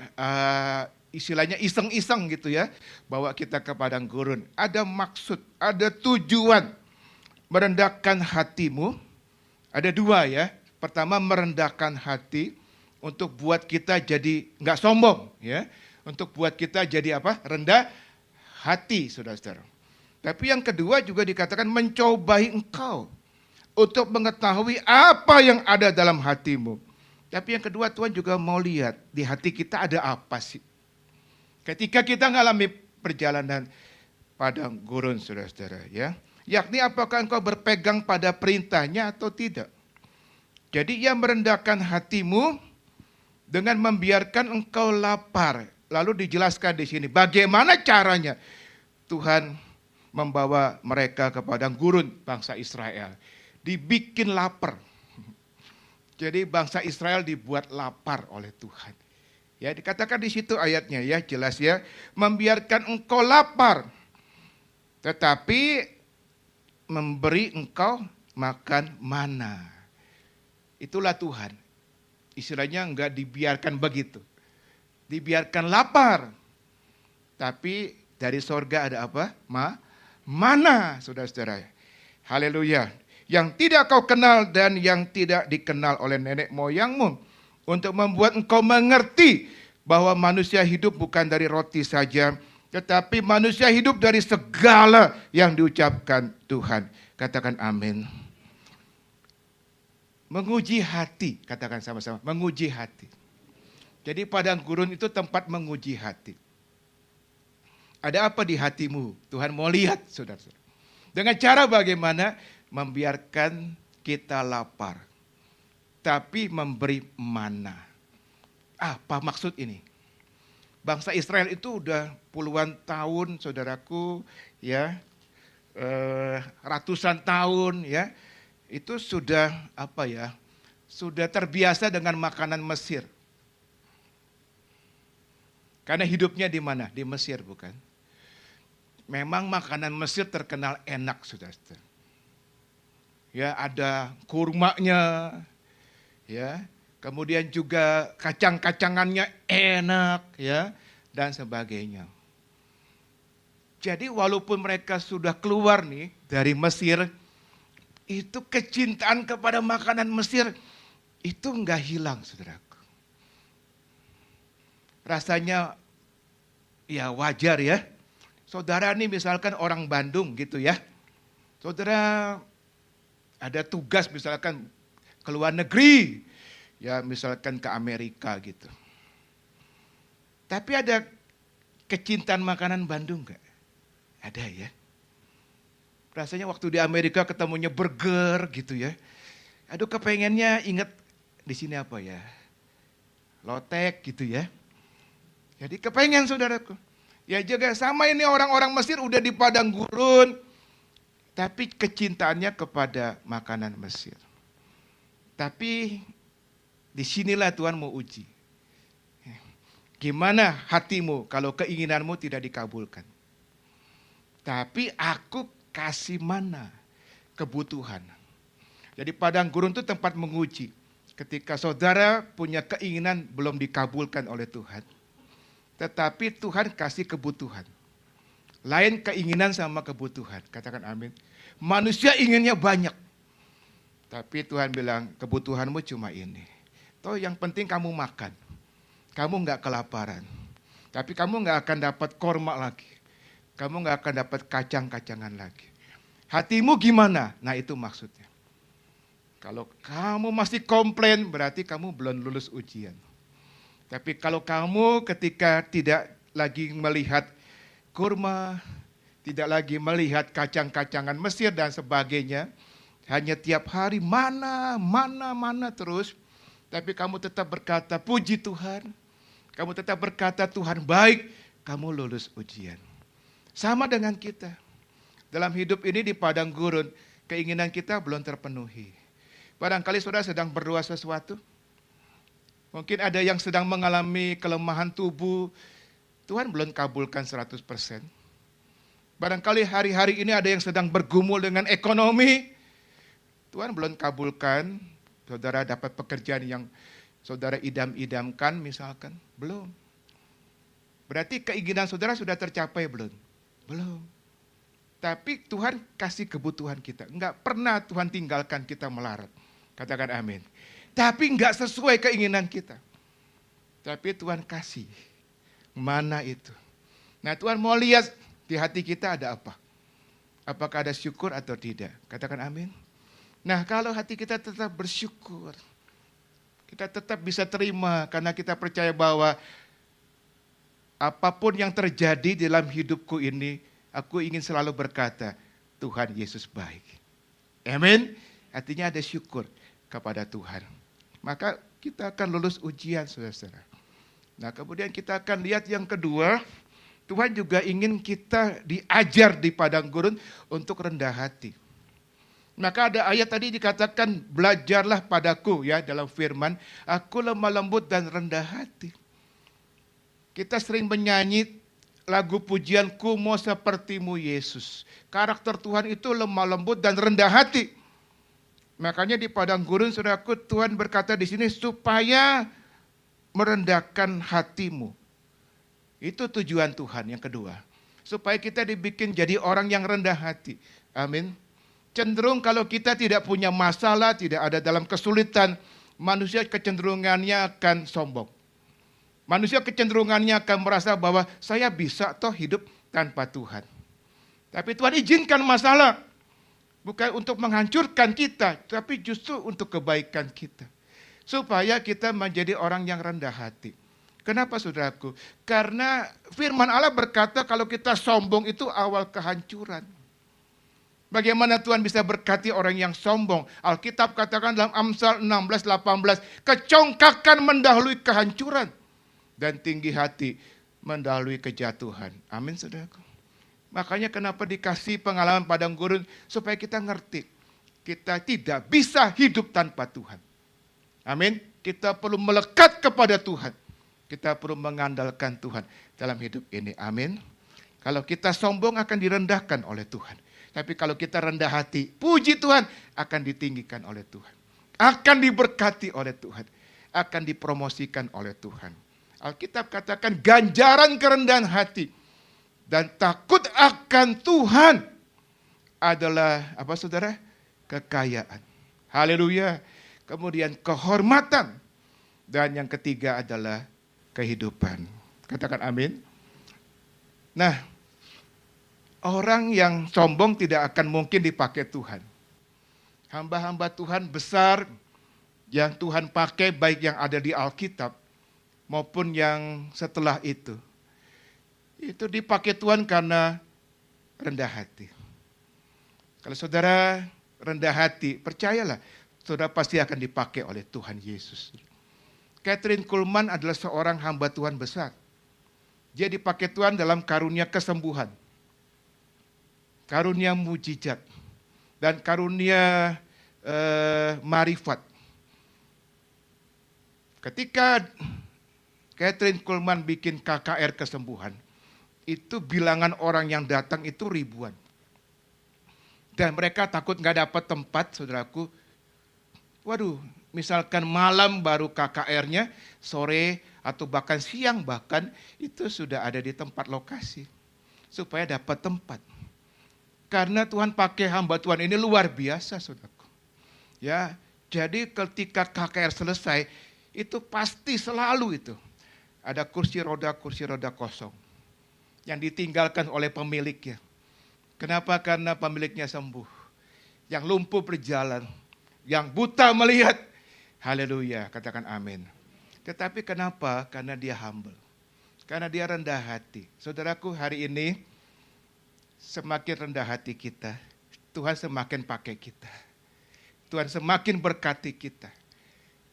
istilahnya iseng-iseng gitu ya, bawa kita ke padang gurun. Ada maksud, ada tujuan. Merendahkan hatimu, ada dua ya. Pertama merendahkan hati, untuk buat kita jadi nggak sombong ya, untuk buat kita jadi apa? Rendah hati, saudara-saudara. Tapi yang kedua juga dikatakan mencobai engkau untuk mengetahui apa yang ada dalam hatimu. Tapi yang kedua Tuhan juga mau lihat di hati kita ada apa sih. Ketika kita mengalami perjalanan padang gurun, saudara-saudara ya, yakni apakah engkau berpegang pada perintahnya atau tidak. Jadi ia merendahkan hatimu dengan membiarkan engkau lapar. Lalu dijelaskan di sini bagaimana caranya Tuhan membawa mereka ke padang gurun bangsa Israel. Dibikin lapar. Jadi bangsa Israel dibuat lapar oleh Tuhan. Ya dikatakan di situ ayatnya ya jelas ya, membiarkan engkau lapar, tetapi memberi engkau makan mana. Itulah Tuhan. Istilahnya enggak dibiarkan begitu. Dibiarkan lapar, tapi Dari sorga ada apa? Mana, saudara-saudara. Haleluya. Yang tidak kau kenal dan yang tidak dikenal oleh nenek moyangmu. Untuk membuat engkau mengerti bahwa manusia hidup bukan dari roti saja, tetapi manusia hidup dari segala yang diucapkan Tuhan. Katakan amin. Menguji hati, katakan sama-sama, menguji hati. Jadi padang gurun itu tempat menguji hati. Ada apa di hatimu? Tuhan mau lihat, saudara-saudara. Dengan cara bagaimana? Membiarkan kita lapar, tapi memberi mana. Apa maksud ini? Bangsa Israel itu udah puluhan tahun, saudaraku, ya, ratusan tahun, ya, itu sudah apa ya? Sudah terbiasa dengan makanan Mesir. Karena hidupnya di mana? Di Mesir, bukan? Memang makanan Mesir terkenal enak, saudara-saudara. Ya, ada kurmanya, ya, kemudian juga kacang-kacangannya enak, ya, dan sebagainya. Jadi walaupun mereka sudah keluar nih dari Mesir, itu kecintaan kepada makanan Mesir itu enggak hilang, saudaraku. Rasanya ya wajar ya. Saudara nih misalkan orang Bandung gitu ya. Saudara ada tugas misalkan ke luar negeri, ya misalkan ke Amerika gitu. Tapi ada kecintaan makanan Bandung enggak? Ada ya. Rasanya waktu di Amerika ketemunya burger gitu ya. Aduh kepengennya inget di sini apa ya? Lotek gitu ya. Jadi kepengen saudaraku. Ya juga sama ini orang-orang Mesir udah di padang gurun. Tapi kecintaannya kepada makanan Mesir. Tapi disinilah Tuhan mau uji. Gimana hatimu kalau keinginanmu tidak dikabulkan? Tapi aku kasih mana kebutuhan. Jadi padang gurun itu tempat menguji. Ketika saudara punya keinginan belum dikabulkan oleh Tuhan. Tetapi Tuhan kasih kebutuhan. Lain keinginan sama kebutuhan. Katakan amin. Manusia inginnya banyak. Tapi Tuhan bilang kebutuhanmu cuma ini. Toh yang penting kamu makan. Kamu enggak kelaparan. Tapi kamu enggak akan dapat korma lagi. Kamu enggak akan dapat kacang-kacangan lagi. Hatimu gimana? Nah itu maksudnya. Kalau kamu masih komplain berarti kamu belum lulus ujian. Tapi kalau kamu ketika tidak lagi melihat kurma, tidak lagi melihat kacang-kacangan Mesir dan sebagainya, hanya tiap hari mana terus, tapi kamu tetap berkata puji Tuhan, kamu tetap berkata Tuhan baik, kamu lulus ujian. Sama dengan kita. Dalam hidup ini di padang gurun, keinginan kita belum terpenuhi. Barangkali saudara sedang berdoa sesuatu, mungkin ada yang sedang mengalami kelemahan tubuh, Tuhan belum kabulkan 100%. Barangkali hari-hari ini ada yang sedang bergumul dengan ekonomi, Tuhan belum kabulkan, saudara dapat pekerjaan yang saudara idam-idamkan misalkan, belum. Berarti keinginan saudara sudah tercapai belum? Belum. Tapi Tuhan kasih kebutuhan kita, enggak pernah Tuhan tinggalkan kita melarat. Katakan amin. Tapi enggak sesuai keinginan kita. Tapi Tuhan kasih. Mana itu? Nah Tuhan mau lihat di hati kita ada apa. Apakah ada syukur atau tidak? Katakan amin. Nah kalau hati kita tetap bersyukur. Kita tetap bisa terima karena kita percaya bahwa apapun yang terjadi dalam hidupku ini, aku ingin selalu berkata, Tuhan Yesus baik. Amin. Artinya ada syukur kepada Tuhan. Maka kita akan lulus ujian, saudara-saudara. Nah kemudian kita akan lihat yang kedua, Tuhan juga ingin kita diajar di padang gurun untuk rendah hati. Maka ada ayat tadi dikatakan, belajarlah padaku ya dalam firman, aku lemah lembut dan rendah hati. Kita sering menyanyi lagu pujianku mau sepertimu Yesus. Karakter Tuhan itu lemah lembut dan rendah hati. Makanya di padang gurun saudaraku Tuhan berkata di sini supaya merendahkan hatimu. Itu tujuan Tuhan yang kedua. supaya kita dibikin jadi orang yang rendah hati. Amin. Cenderung kalau kita tidak punya masalah, tidak ada dalam kesulitan, manusia kecenderungannya akan sombong. Manusia kecenderungannya akan merasa bahwa saya bisa toh hidup tanpa Tuhan. Tapi Tuhan izinkan masalah. Bukan untuk menghancurkan kita, tapi justru untuk kebaikan kita. Supaya kita menjadi orang yang rendah hati. Kenapa saudaraku? Karena firman Allah berkata kalau kita sombong itu awal kehancuran. Bagaimana Tuhan bisa berkati orang yang sombong? Alkitab katakan dalam Amsal 16:18, kecongkakan mendahului kehancuran dan tinggi hati mendahului kejatuhan. Amin saudaraku. Makanya kenapa dikasih pengalaman padang gurun supaya kita ngerti. Kita tidak bisa hidup tanpa Tuhan. Amin. Kita perlu melekat kepada Tuhan. Kita perlu mengandalkan Tuhan dalam hidup ini. Amin. Kalau kita sombong akan direndahkan oleh Tuhan. Tapi kalau kita rendah hati, puji Tuhan, akan ditinggikan oleh Tuhan. Akan diberkati oleh Tuhan. Akan dipromosikan oleh Tuhan. Alkitab katakan ganjaran kerendahan hati dan takut akan Tuhan adalah apa saudara? Kekayaan. Haleluya. Kemudian kehormatan. Dan yang ketiga adalah kehidupan. Katakan amin. Nah, orang yang sombong tidak akan mungkin dipakai Tuhan. Hamba-hamba Tuhan besar yang Tuhan pakai baik yang ada di Alkitab maupun yang setelah itu dipakai Tuhan karena rendah hati. Kalau saudara rendah hati, percayalah, saudara pasti akan dipakai oleh Tuhan Yesus. Catherine Kuhlman adalah seorang hamba Tuhan besar. Dia dipakai Tuhan dalam karunia kesembuhan, karunia mujizat, dan karunia marifat. Ketika Catherine Kuhlman bikin KKR kesembuhan, itu bilangan orang yang datang itu ribuan. Dan mereka takut nggak dapat tempat, saudaraku. Waduh, misalkan malam baru KKR-nya, sore atau bahkan siang bahkan, itu sudah ada di tempat lokasi. Supaya dapat tempat. Karena Tuhan pakai hamba Tuhan ini luar biasa, saudaraku. Ya, jadi ketika KKR selesai, itu pasti selalu itu. Ada kursi roda kosong. Yang ditinggalkan oleh pemiliknya. Kenapa? Karena pemiliknya sembuh. Yang lumpuh berjalan. Yang buta melihat. Haleluya, katakan amin. Tetapi kenapa? Karena dia humble. Karena dia rendah hati. Saudaraku, hari ini semakin rendah hati kita, Tuhan semakin pakai kita. Tuhan semakin berkati kita.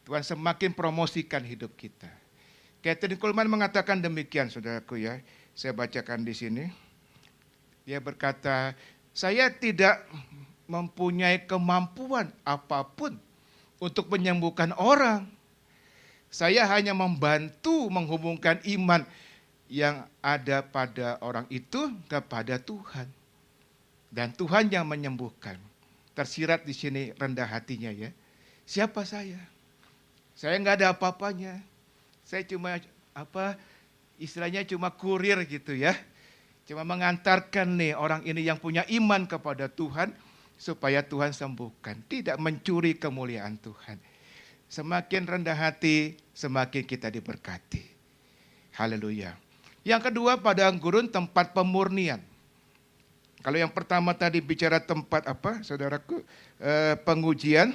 Tuhan semakin promosikan hidup kita. Catherine Kuhlman mengatakan demikian, saudaraku ya. Saya bacakan di sini. Dia berkata, saya tidak mempunyai kemampuan apapun untuk menyembuhkan orang. Saya hanya membantu menghubungkan iman yang ada pada orang itu kepada Tuhan. Dan Tuhan yang menyembuhkan. Tersirat di sini rendah hatinya ya. Siapa saya? Saya nggak ada apa-apanya. Saya cuma istilahnya cuma kurir gitu ya. Cuma mengantarkan nih orang ini yang punya iman kepada Tuhan supaya Tuhan sembuhkan. Tidak mencuri kemuliaan Tuhan. Semakin rendah hati, semakin kita diberkati. Haleluya. Yang kedua, padang gurun tempat pemurnian. Kalau yang pertama tadi bicara tempat apa, saudaraku? Pengujian.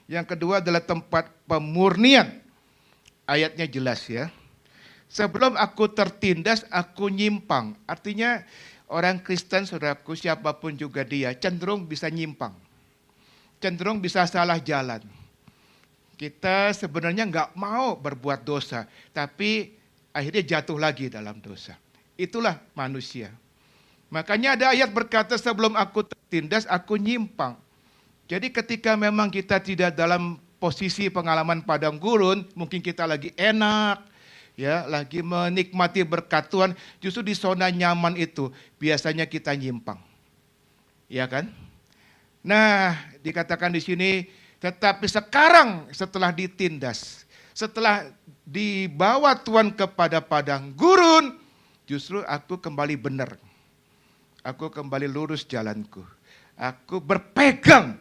Yang kedua adalah tempat pemurnian. Ayatnya jelas ya. Sebelum aku tertindas, aku nyimpang. Artinya orang Kristen, saudaraku, siapapun juga dia, cenderung bisa nyimpang. Cenderung bisa salah jalan. Kita sebenarnya nggak mau berbuat dosa, tapi akhirnya jatuh lagi dalam dosa. Itulah manusia. Makanya ada ayat berkata, sebelum aku tertindas, aku nyimpang. Jadi ketika memang kita tidak dalam posisi pengalaman padang gurun, mungkin kita lagi enak, ya, lagi menikmati berkat Tuhan, justru di zona nyaman itu biasanya kita nyimpang. Ya kan? Nah, dikatakan di sini, tetapi sekarang setelah ditindas, setelah dibawa Tuhan kepada padang gurun, justru aku kembali benar. Aku kembali lurus jalanku. Aku berpegang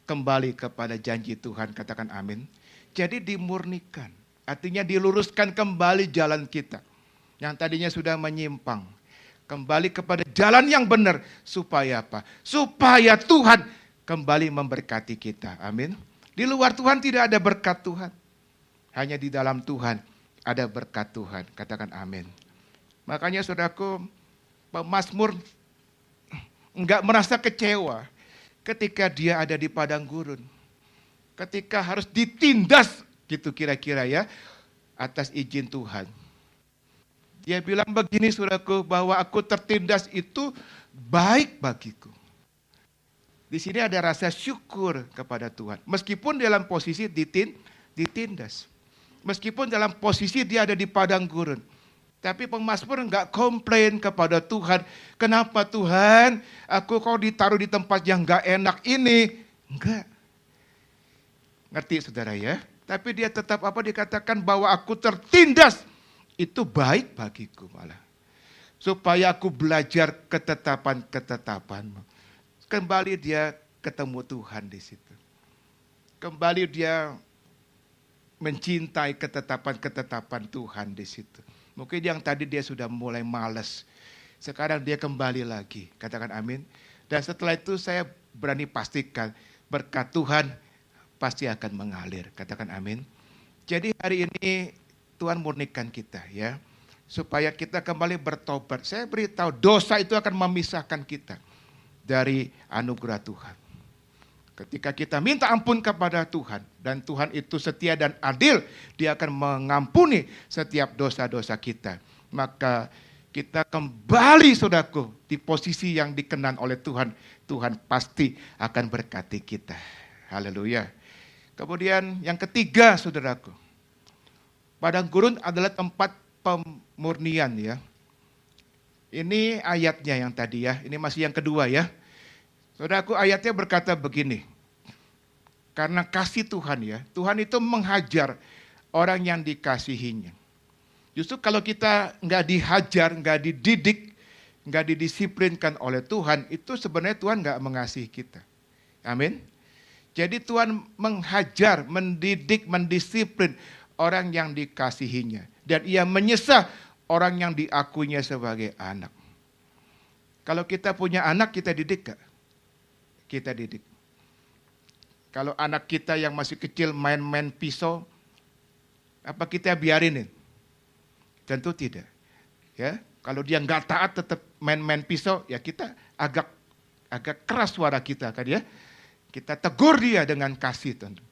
kembali kepada janji Tuhan. Katakan amin. Jadi dimurnikan. Artinya diluruskan kembali jalan kita. Yang tadinya sudah menyimpang. Kembali kepada jalan yang benar. Supaya apa? Supaya Tuhan kembali memberkati kita. Amin. Di luar Tuhan tidak ada berkat Tuhan. Hanya di dalam Tuhan ada berkat Tuhan. Katakan amin. Makanya saudaraku, pemazmur enggak merasa kecewa ketika dia ada di padang gurun. Ketika harus ditindas gitu kira-kira ya atas izin Tuhan. Dia bilang begini saudaraku, bahwa aku tertindas itu baik bagiku. Di sini ada rasa syukur kepada Tuhan. Meskipun dalam posisi ditindas. Meskipun dalam posisi dia ada di padang gurun. Tapi pemazmur enggak komplain kepada Tuhan. Kenapa Tuhan? Aku kau ditaruh di tempat yang enggak enak ini. Enggak. Ngerti saudara ya? Tapi dia tetap dikatakan bahwa aku tertindas. Itu baik bagiku malah. Supaya aku belajar ketetapan-ketetapanmu. Kembali dia ketemu Tuhan di situ. Kembali dia mencintai ketetapan-ketetapan Tuhan di situ. Mungkin yang tadi dia sudah mulai malas. Sekarang dia kembali lagi. Katakan amin. Dan setelah itu saya berani pastikan berkat Tuhan pasti akan mengalir. Katakan amin. Jadi hari ini Tuhan murnikan kita ya. Supaya kita kembali bertobat. Saya beritahu dosa itu akan memisahkan kita dari anugerah Tuhan. Ketika kita minta ampun kepada Tuhan. Dan Tuhan itu setia dan adil. Dia akan mengampuni setiap dosa-dosa kita. Maka kita kembali saudaraku. Di posisi yang dikenan oleh Tuhan. Tuhan pasti akan berkati kita. Haleluya. Kemudian yang ketiga saudaraku. Padang gurun adalah tempat pemurnian ya. Ini ayatnya yang tadi ya. Ini masih yang kedua ya. Saudaraku ayatnya berkata begini. Karena kasih Tuhan ya. Tuhan itu menghajar orang yang dikasihinya. Justru kalau kita nggak dihajar, nggak dididik, nggak didisiplinkan oleh Tuhan. Itu sebenarnya Tuhan nggak mengasihi kita. Amin. Jadi Tuhan menghajar, mendidik, mendisiplin orang yang dikasihinya. Dan ia menyesah orang yang diakuinya sebagai anak. Kalau kita punya anak, kita didik gak? Kita didik. Kalau anak kita yang masih kecil main-main pisau, apa kita biarinin? Tentu tidak. Ya, kalau dia nggak taat tetap main-main pisau, ya kita agak keras suara kita kan ya. Kita tegur dia dengan kasih tentu.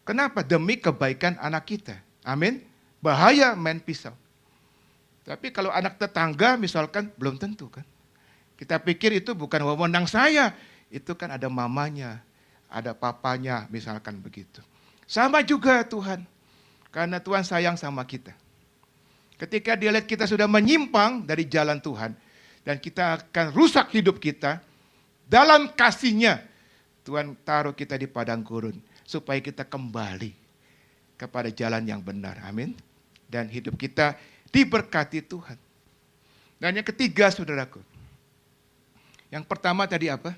Kenapa? Demi kebaikan anak kita. Amin. Bahaya main pisau. Tapi kalau anak tetangga misalkan belum tentu kan. Kita pikir itu bukan wewenang saya. Itu kan ada mamanya, ada papanya misalkan begitu. Sama juga Tuhan. Karena Tuhan sayang sama kita. Ketika dia lihat kita sudah menyimpang dari jalan Tuhan. Dan kita akan rusak hidup kita. Dalam kasihnya Tuhan taruh kita di padang gurun. Supaya kita kembali kepada jalan yang benar. Amin. Dan hidup kita diberkati Tuhan. Dan yang ketiga saudaraku. Yang pertama tadi apa?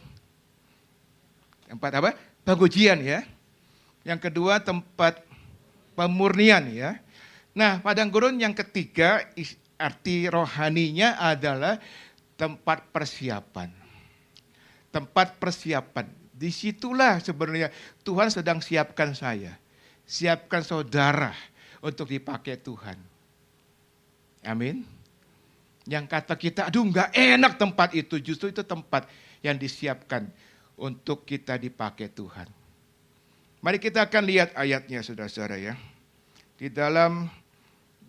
Tempat apa? Pengujian ya. Yang kedua tempat pemurnian ya. Nah padang gurun yang ketiga arti rohaninya adalah tempat persiapan. Tempat persiapan. Disitulah sebenarnya Tuhan sedang siapkan saya. Siapkan saudara untuk dipakai Tuhan. Amin. Yang kata kita, aduh nggak enak tempat itu. Justru itu tempat yang disiapkan untuk kita dipakai Tuhan. Mari kita akan lihat ayatnya saudara-saudara ya. Di dalam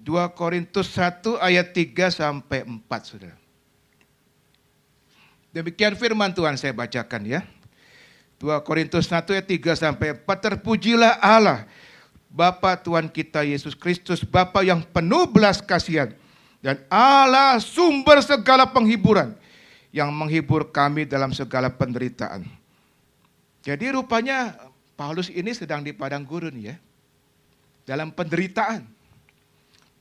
2 Korintus 1 ayat 3 sampai 4 saudara. Demikian firman Tuhan saya bacakan ya. 2 Korintus 1 ayat 3 sampai 4. Terpujilah Allah, Bapa Tuhan kita Yesus Kristus, Bapa yang penuh belas kasihan. Dan Allah sumber segala penghiburan yang menghibur kami dalam segala penderitaan. Jadi rupanya Paulus ini sedang di padang gurun ya. Dalam penderitaan.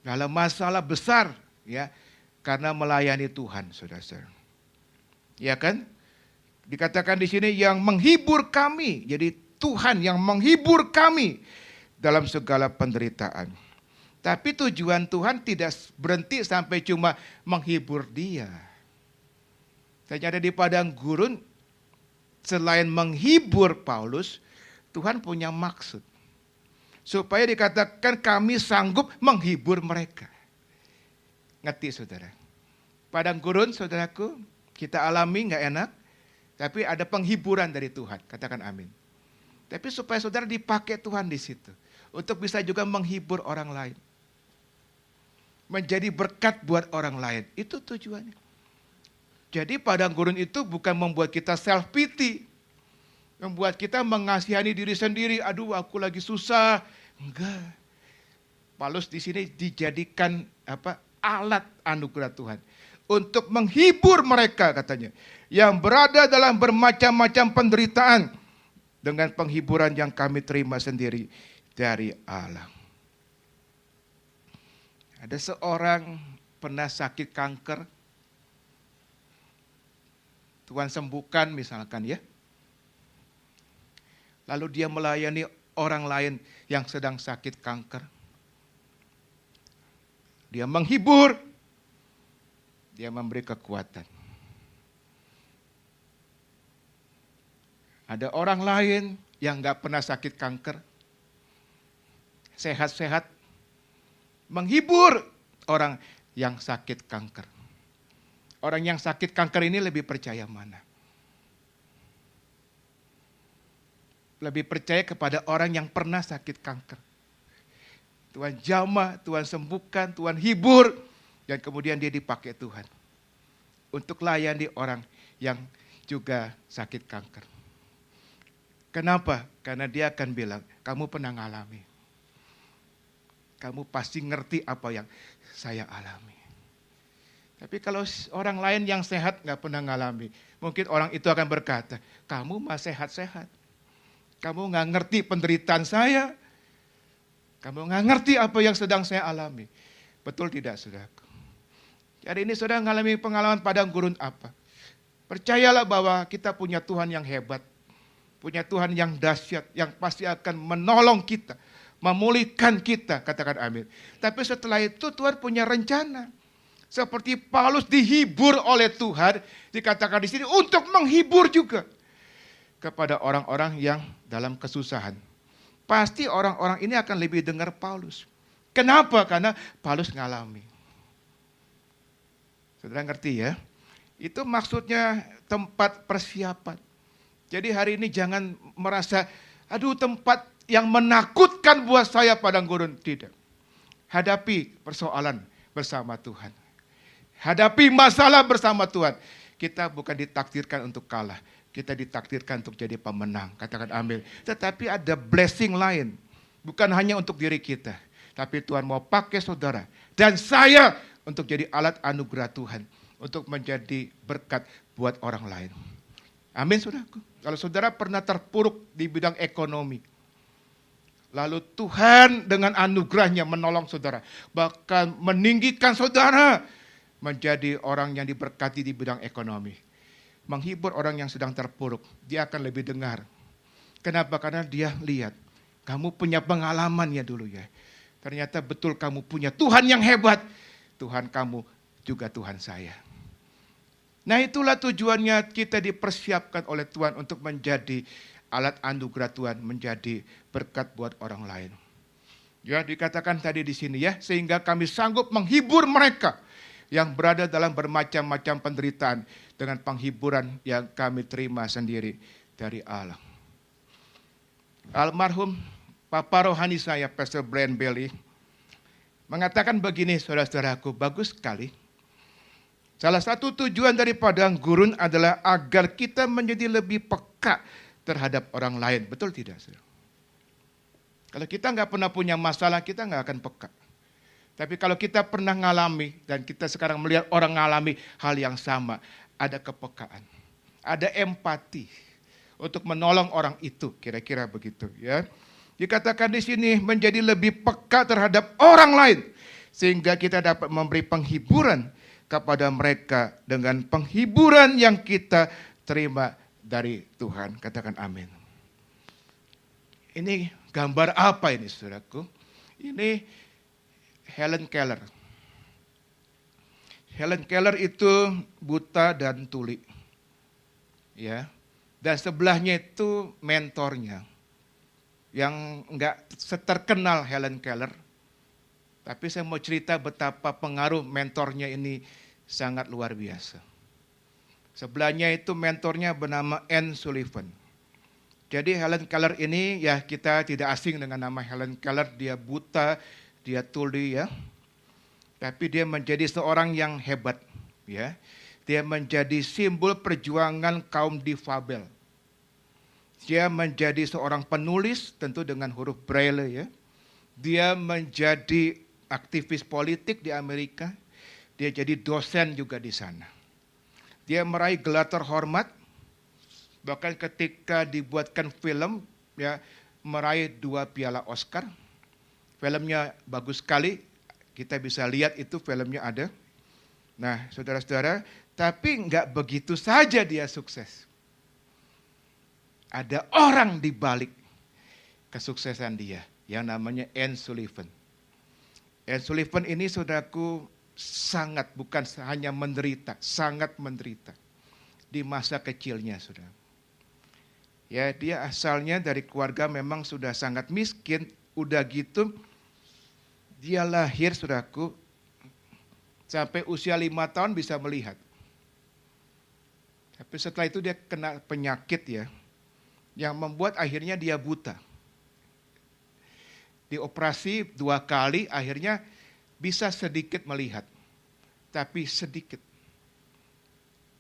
Dalam masalah besar ya. Karena melayani Tuhan saudara-saudara. Ya kan? Dikatakan di sini yang menghibur kami. Jadi Tuhan yang menghibur kami dalam segala penderitaan. Tapi tujuan Tuhan tidak berhenti sampai cuma menghibur dia. Ternyata di padang gurun, selain menghibur Paulus, Tuhan punya maksud. Supaya dikatakan kami sanggup menghibur mereka. Ngerti saudara? Padang gurun saudaraku, kita alami gak enak. Tapi ada penghiburan dari Tuhan, katakan amin. Tapi supaya saudara dipakai Tuhan di situ. Untuk bisa juga menghibur orang lain. Menjadi berkat buat orang lain. Itu tujuannya. Jadi padang gurun itu bukan membuat kita self pity. Membuat kita mengasihani diri sendiri. Aduh, aku lagi susah. Enggak. Paulus di sini dijadikan alat anugerah Tuhan. Untuk menghibur mereka katanya. Yang berada dalam bermacam-macam penderitaan. Dengan penghiburan yang kami terima sendiri dari Allah. Ada seorang pernah sakit kanker. Tuhan sembuhkan misalkan ya. Lalu dia melayani orang lain yang sedang sakit kanker. Dia menghibur. Dia memberi kekuatan. Ada orang lain yang gak pernah sakit kanker. Sehat-sehat. Menghibur orang yang sakit kanker. Orang yang sakit kanker ini lebih percaya mana? Lebih percaya kepada orang yang pernah sakit kanker. Tuhan jamah, Tuhan sembuhkan, Tuhan hibur. Dan kemudian dia dipakai Tuhan. Untuk layani orang yang juga sakit kanker. Kenapa? Karena dia akan bilang, kamu pernah ngalami. Kamu pasti ngerti apa yang saya alami. Tapi kalau orang lain yang sehat gak pernah ngalami. Mungkin orang itu akan berkata, kamu mah sehat-sehat. Kamu gak ngerti penderitaan saya. Kamu gak ngerti apa yang sedang saya alami. Betul tidak saudaraku? Jadi ini saudara mengalami pengalaman padang gurun apa? Percayalah bahwa kita punya Tuhan yang hebat. Punya Tuhan yang dahsyat. Yang pasti akan menolong kita. Memulihkan kita, katakan amin. Tapi setelah itu Tuhan punya rencana. Seperti Paulus dihibur oleh Tuhan, dikatakan di sini untuk menghibur juga kepada orang-orang yang dalam kesusahan. Pasti orang-orang ini akan lebih dengar Paulus. Kenapa? Karena Paulus ngalami. Saudara ngerti ya? Itu maksudnya tempat persiapan. Jadi hari ini jangan merasa, aduh tempat yang menakutkan buat saya padang gurun. Tidak. Hadapi persoalan bersama Tuhan. Hadapi masalah bersama Tuhan. Kita bukan ditakdirkan untuk kalah. Kita ditakdirkan untuk jadi pemenang. Katakan amin. Tetapi ada blessing lain. Bukan hanya untuk diri kita. Tapi Tuhan mau pakai saudara. Dan saya untuk jadi alat anugerah Tuhan. Untuk menjadi berkat buat orang lain. Amin saudaraku. Kalau saudara pernah terpuruk di bidang ekonomi. Lalu Tuhan dengan anugerahnya menolong saudara. Bahkan meninggikan saudara. Menjadi orang yang diberkati di bidang ekonomi. Menghibur orang yang sedang terpuruk. Dia akan lebih dengar. Kenapa? Karena dia lihat. Kamu punya pengalaman ya dulu ya. Ternyata betul kamu punya Tuhan yang hebat. Tuhan kamu juga Tuhan saya. Nah itulah tujuannya kita dipersiapkan oleh Tuhan untuk menjadi alat anugerah Tuhan, menjadi berkat buat orang lain. Ya dikatakan tadi di sini ya, sehingga kami sanggup menghibur mereka yang berada dalam bermacam-macam penderitaan dengan penghiburan yang kami terima sendiri dari Allah. Almarhum Papa rohani saya, Pastor Brian Bailey, mengatakan begini saudara-saudaraku, bagus sekali. Salah satu tujuan dari padang gurun adalah agar kita menjadi lebih peka terhadap orang lain. Betul tidak? Saudara? Kalau kita nggak pernah punya masalah, kita nggak akan peka. Tapi kalau kita pernah ngalami dan kita sekarang melihat orang ngalami hal yang sama, ada kepekaan, ada empati untuk menolong orang itu, kira-kira begitu ya. Dikatakan di sini menjadi lebih peka terhadap orang lain sehingga kita dapat memberi penghiburan kepada mereka dengan penghiburan yang kita terima dari Tuhan. Katakan amin. Ini gambar apa ini saudaraku? Ini Helen Keller. Helen Keller itu buta dan tuli. Ya. Dan sebelahnya itu mentornya. Yang enggak seterkenal Helen Keller. Tapi saya mau cerita betapa pengaruh mentornya ini sangat luar biasa. Sebelahnya itu mentornya bernama Anne Sullivan. Jadi Helen Keller ini ya kita tidak asing dengan nama Helen Keller. Dia buta, dia tuli ya. Tapi dia menjadi seorang yang hebat ya. Dia menjadi simbol perjuangan kaum difabel. Dia menjadi seorang penulis tentu dengan huruf Braille ya. Dia menjadi aktivis politik di Amerika. Dia jadi dosen juga di sana. Dia meraih gelar terhormat. Bahkan ketika dibuatkan film ya meraih 2 piala Oscar. Filmnya bagus sekali. Kita bisa lihat itu filmnya ada. Nah, saudara-saudara, tapi enggak begitu saja dia sukses. Ada orang di balik kesuksesan dia yang namanya Anne Sullivan. Anne Sullivan ini saudaraku sangat bukan hanya menderita, sangat menderita di masa kecilnya saudara. Ya, dia asalnya dari keluarga memang sudah sangat miskin, udah gitu dia lahir saudaraku sampai usia 5 tahun bisa melihat. Tapi setelah itu dia kena penyakit ya, yang membuat akhirnya dia buta. Dioperasi 2 kali akhirnya bisa sedikit melihat. Tapi sedikit.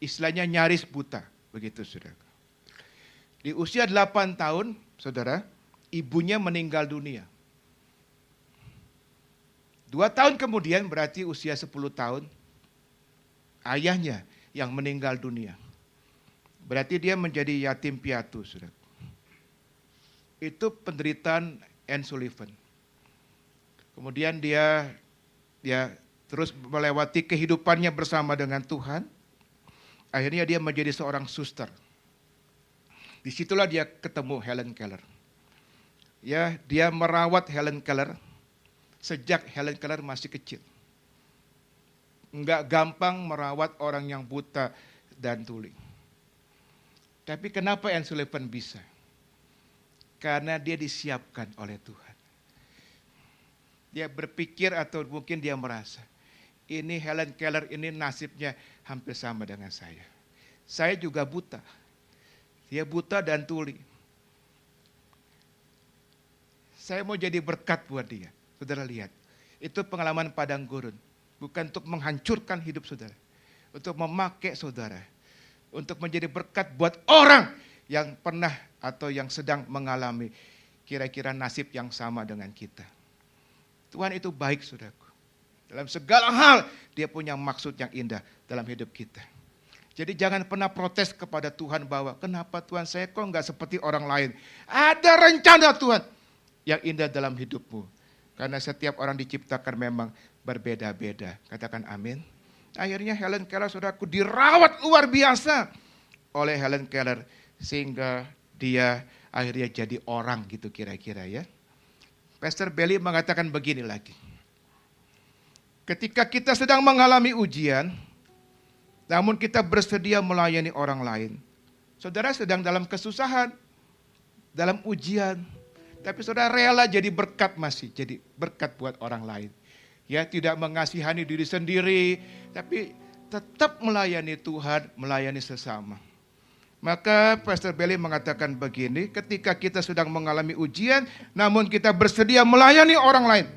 Istilahnya nyaris buta. Begitu saudara. Di usia 8 tahun saudara, ibunya meninggal dunia. 2 tahun kemudian berarti usia 10 tahun, ayahnya yang meninggal dunia. Berarti dia menjadi yatim piatu saudara. Itu penderitaan Anne Sullivan. Kemudian dia terus melewati kehidupannya bersama dengan Tuhan. Akhirnya dia menjadi seorang suster. Disitulah dia ketemu Helen Keller. Ya, dia merawat Helen Keller sejak Helen Keller masih kecil. Enggak gampang merawat orang yang buta dan tuli. Tapi kenapa Anne Sullivan bisa? Karena dia disiapkan oleh Tuhan. Dia berpikir atau mungkin dia merasa, ini Helen Keller ini nasibnya hampir sama dengan saya. Saya juga buta. Dia buta dan tuli. Saya mau jadi berkat buat dia. Saudara lihat, itu pengalaman padang gurun. Bukan untuk menghancurkan hidup saudara. Untuk memakai saudara. Untuk menjadi berkat buat orang yang pernah atau yang sedang mengalami kira-kira nasib yang sama dengan kita. Tuhan itu baik saudaraku. Dalam segala hal dia punya maksud yang indah dalam hidup kita. Jadi jangan pernah protes kepada Tuhan bahwa kenapa Tuhan saya kok enggak seperti orang lain. Ada rencana Tuhan yang indah dalam hidupmu. Karena setiap orang diciptakan memang berbeda-beda. Katakan amin. Akhirnya Helen Keller saudaraku dirawat luar biasa oleh Helen Keller. Sehingga dia akhirnya jadi orang gitu kira-kira ya. Pastor Belly mengatakan begini lagi. Ketika kita sedang mengalami ujian, namun kita bersedia melayani orang lain. Saudara sedang dalam kesusahan, dalam ujian. Tapi saudara rela jadi berkat masih, jadi berkat buat orang lain. Ya, tidak mengasihani diri sendiri, tapi tetap melayani Tuhan, melayani sesama. Maka Pastor Belly mengatakan begini, ketika kita sedang mengalami ujian, namun kita bersedia melayani orang lain,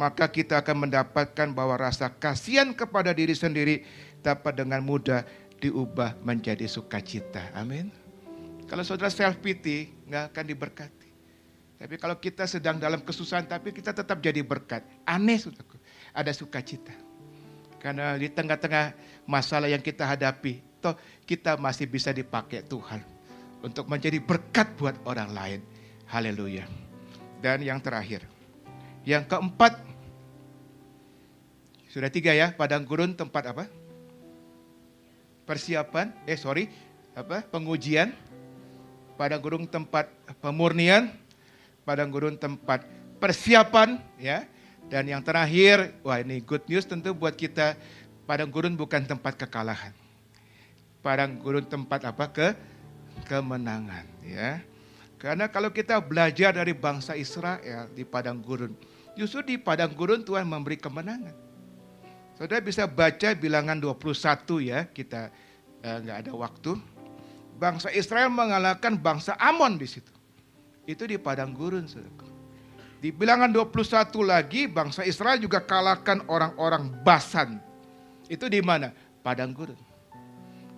maka kita akan mendapatkan bahwa rasa kasihan kepada diri sendiri dapat dengan mudah diubah menjadi sukacita. Amin. Kalau saudara self pity, nggak akan diberkati. Tapi kalau kita sedang dalam kesusahan, tapi kita tetap jadi berkat. Aneh, saudaraku, ada sukacita. Karena di tengah-tengah masalah yang kita hadapi, toh kita masih bisa dipakai Tuhan untuk menjadi berkat buat orang lain. Haleluya. Dan yang terakhir, yang keempat, Sudah 3 ya, padang gurun tempat apa? Persiapan, pengujian. Padang gurun tempat pemurnian. Padang gurun tempat persiapan, ya. Dan yang terakhir, wah ini good news tentu buat kita, padang gurun bukan tempat kekalahan. Padang gurun tempat apa? Kemenangan, ya. Karena kalau kita belajar dari bangsa Israel di padang gurun, justru di padang gurun Tuhan memberi kemenangan. Saudara bisa baca bilangan 21 ya, kita nggak ada waktu. Bangsa Israel mengalahkan bangsa Amon di situ. Itu di padang gurun, saudara. Di bilangan 21 lagi, bangsa Israel juga kalahkan orang-orang Basan. Itu di mana? Padang gurun.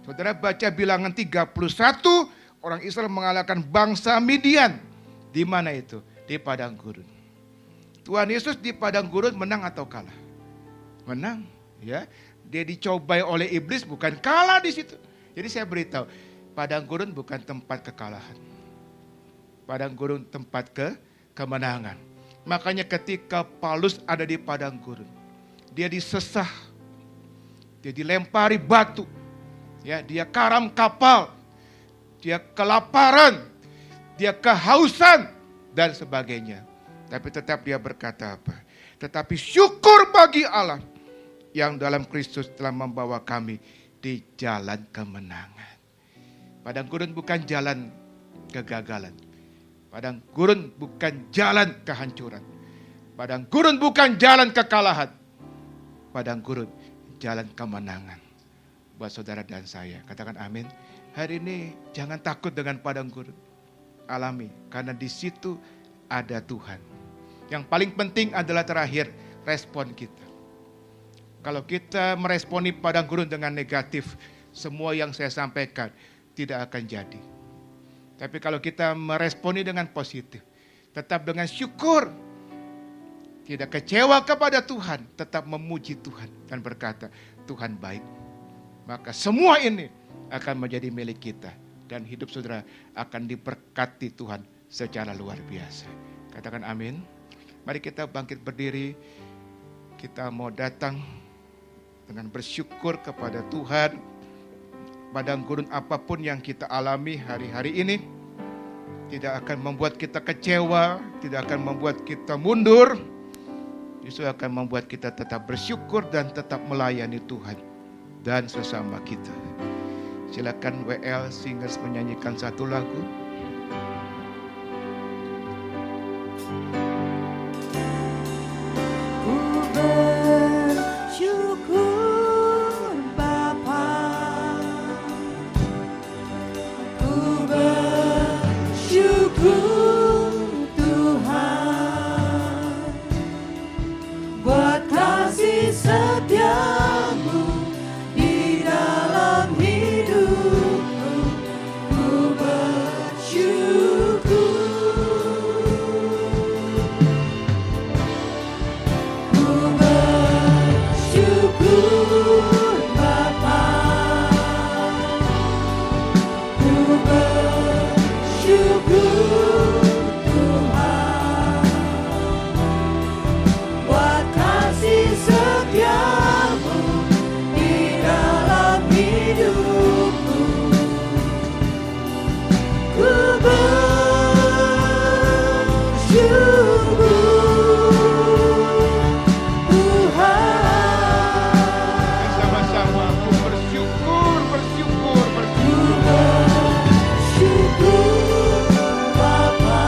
Saudara baca bilangan 31, orang Israel mengalahkan bangsa Midian. Di mana itu? Di padang gurun. Tuhan Yesus di padang gurun menang atau kalah? Menang, ya. Dia dicobai oleh iblis, bukan kalah di situ. Jadi saya beritahu, padang gurun bukan tempat kekalahan. Padang gurun tempat kemenangan. Makanya ketika Paulus ada di padang gurun, dia disesah, dia dilempari batu, ya, dia karam kapal, dia kelaparan, dia kehausan dan sebagainya. Tapi tetap dia berkata apa? Tetapi syukur bagi Allah yang dalam Kristus telah membawa kami di jalan kemenangan. Padang gurun bukan jalan kegagalan. Padang gurun bukan jalan kehancuran. Padang gurun bukan jalan kekalahan. Padang gurun jalan kemenangan. Buat saudara dan saya, katakan amin. Hari ini jangan takut dengan padang gurun. Alami, karena di situ ada Tuhan. Yang paling penting adalah terakhir, respon kita. Kalau kita meresponi padang gurun dengan negatif, semua yang saya sampaikan tidak akan jadi. Tapi kalau kita meresponi dengan positif, tetap dengan syukur, tidak kecewa kepada Tuhan, tetap memuji Tuhan dan berkata, Tuhan baik. Maka semua ini akan menjadi milik kita. Dan hidup saudara akan diberkati Tuhan secara luar biasa. Katakan amin. Mari kita bangkit berdiri. Kita mau datang dengan bersyukur kepada Tuhan. Padang gurun apapun yang kita alami hari-hari ini tidak akan membuat kita kecewa, tidak akan membuat kita mundur. Justru akan membuat kita tetap bersyukur dan tetap melayani Tuhan dan sesama kita. Silakan WL Singers menyanyikan satu lagu. Bersyukur Bapa.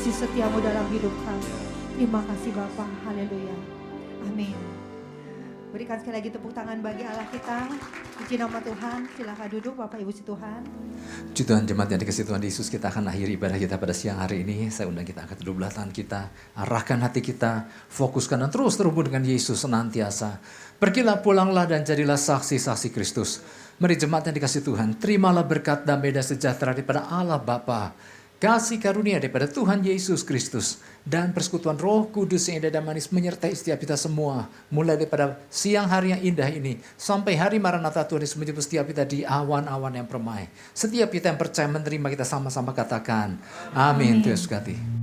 kasih setiamu dalam hidup kami. Terima kasih Bapa. Haleluya. Amin. Berikan sekali lagi tepuk tangan bagi Allah kita. Puji nama Tuhan. Silakan duduk Bapak Ibu si Tuhan. Puji Tuhan, jemaat yang dikasihi Tuhan Yesus, kita akan akhiri ibadah kita pada siang hari ini. Saya undang kita angkat kedua belah tangan kita, arahkan hati kita, fokuskan dan terus terhubung dengan Yesus senantiasa. Pergilah, pulanglah dan jadilah saksi-saksi Kristus. Mari jemaat yang dikasihi Tuhan, terimalah berkat damai dan sejahtera daripada Allah Bapa, kasih karunia daripada Tuhan Yesus Kristus, dan persekutuan Roh Kudus yang indah dan manis menyertai setiap kita semua, mulai daripada siang hari yang indah ini sampai hari Maranatha Tuhan Yesus menjemput setiap kita di awan-awan yang permai. Setiap kita yang percaya menerima, kita sama-sama katakan amin. Tuhan Yesus berkati.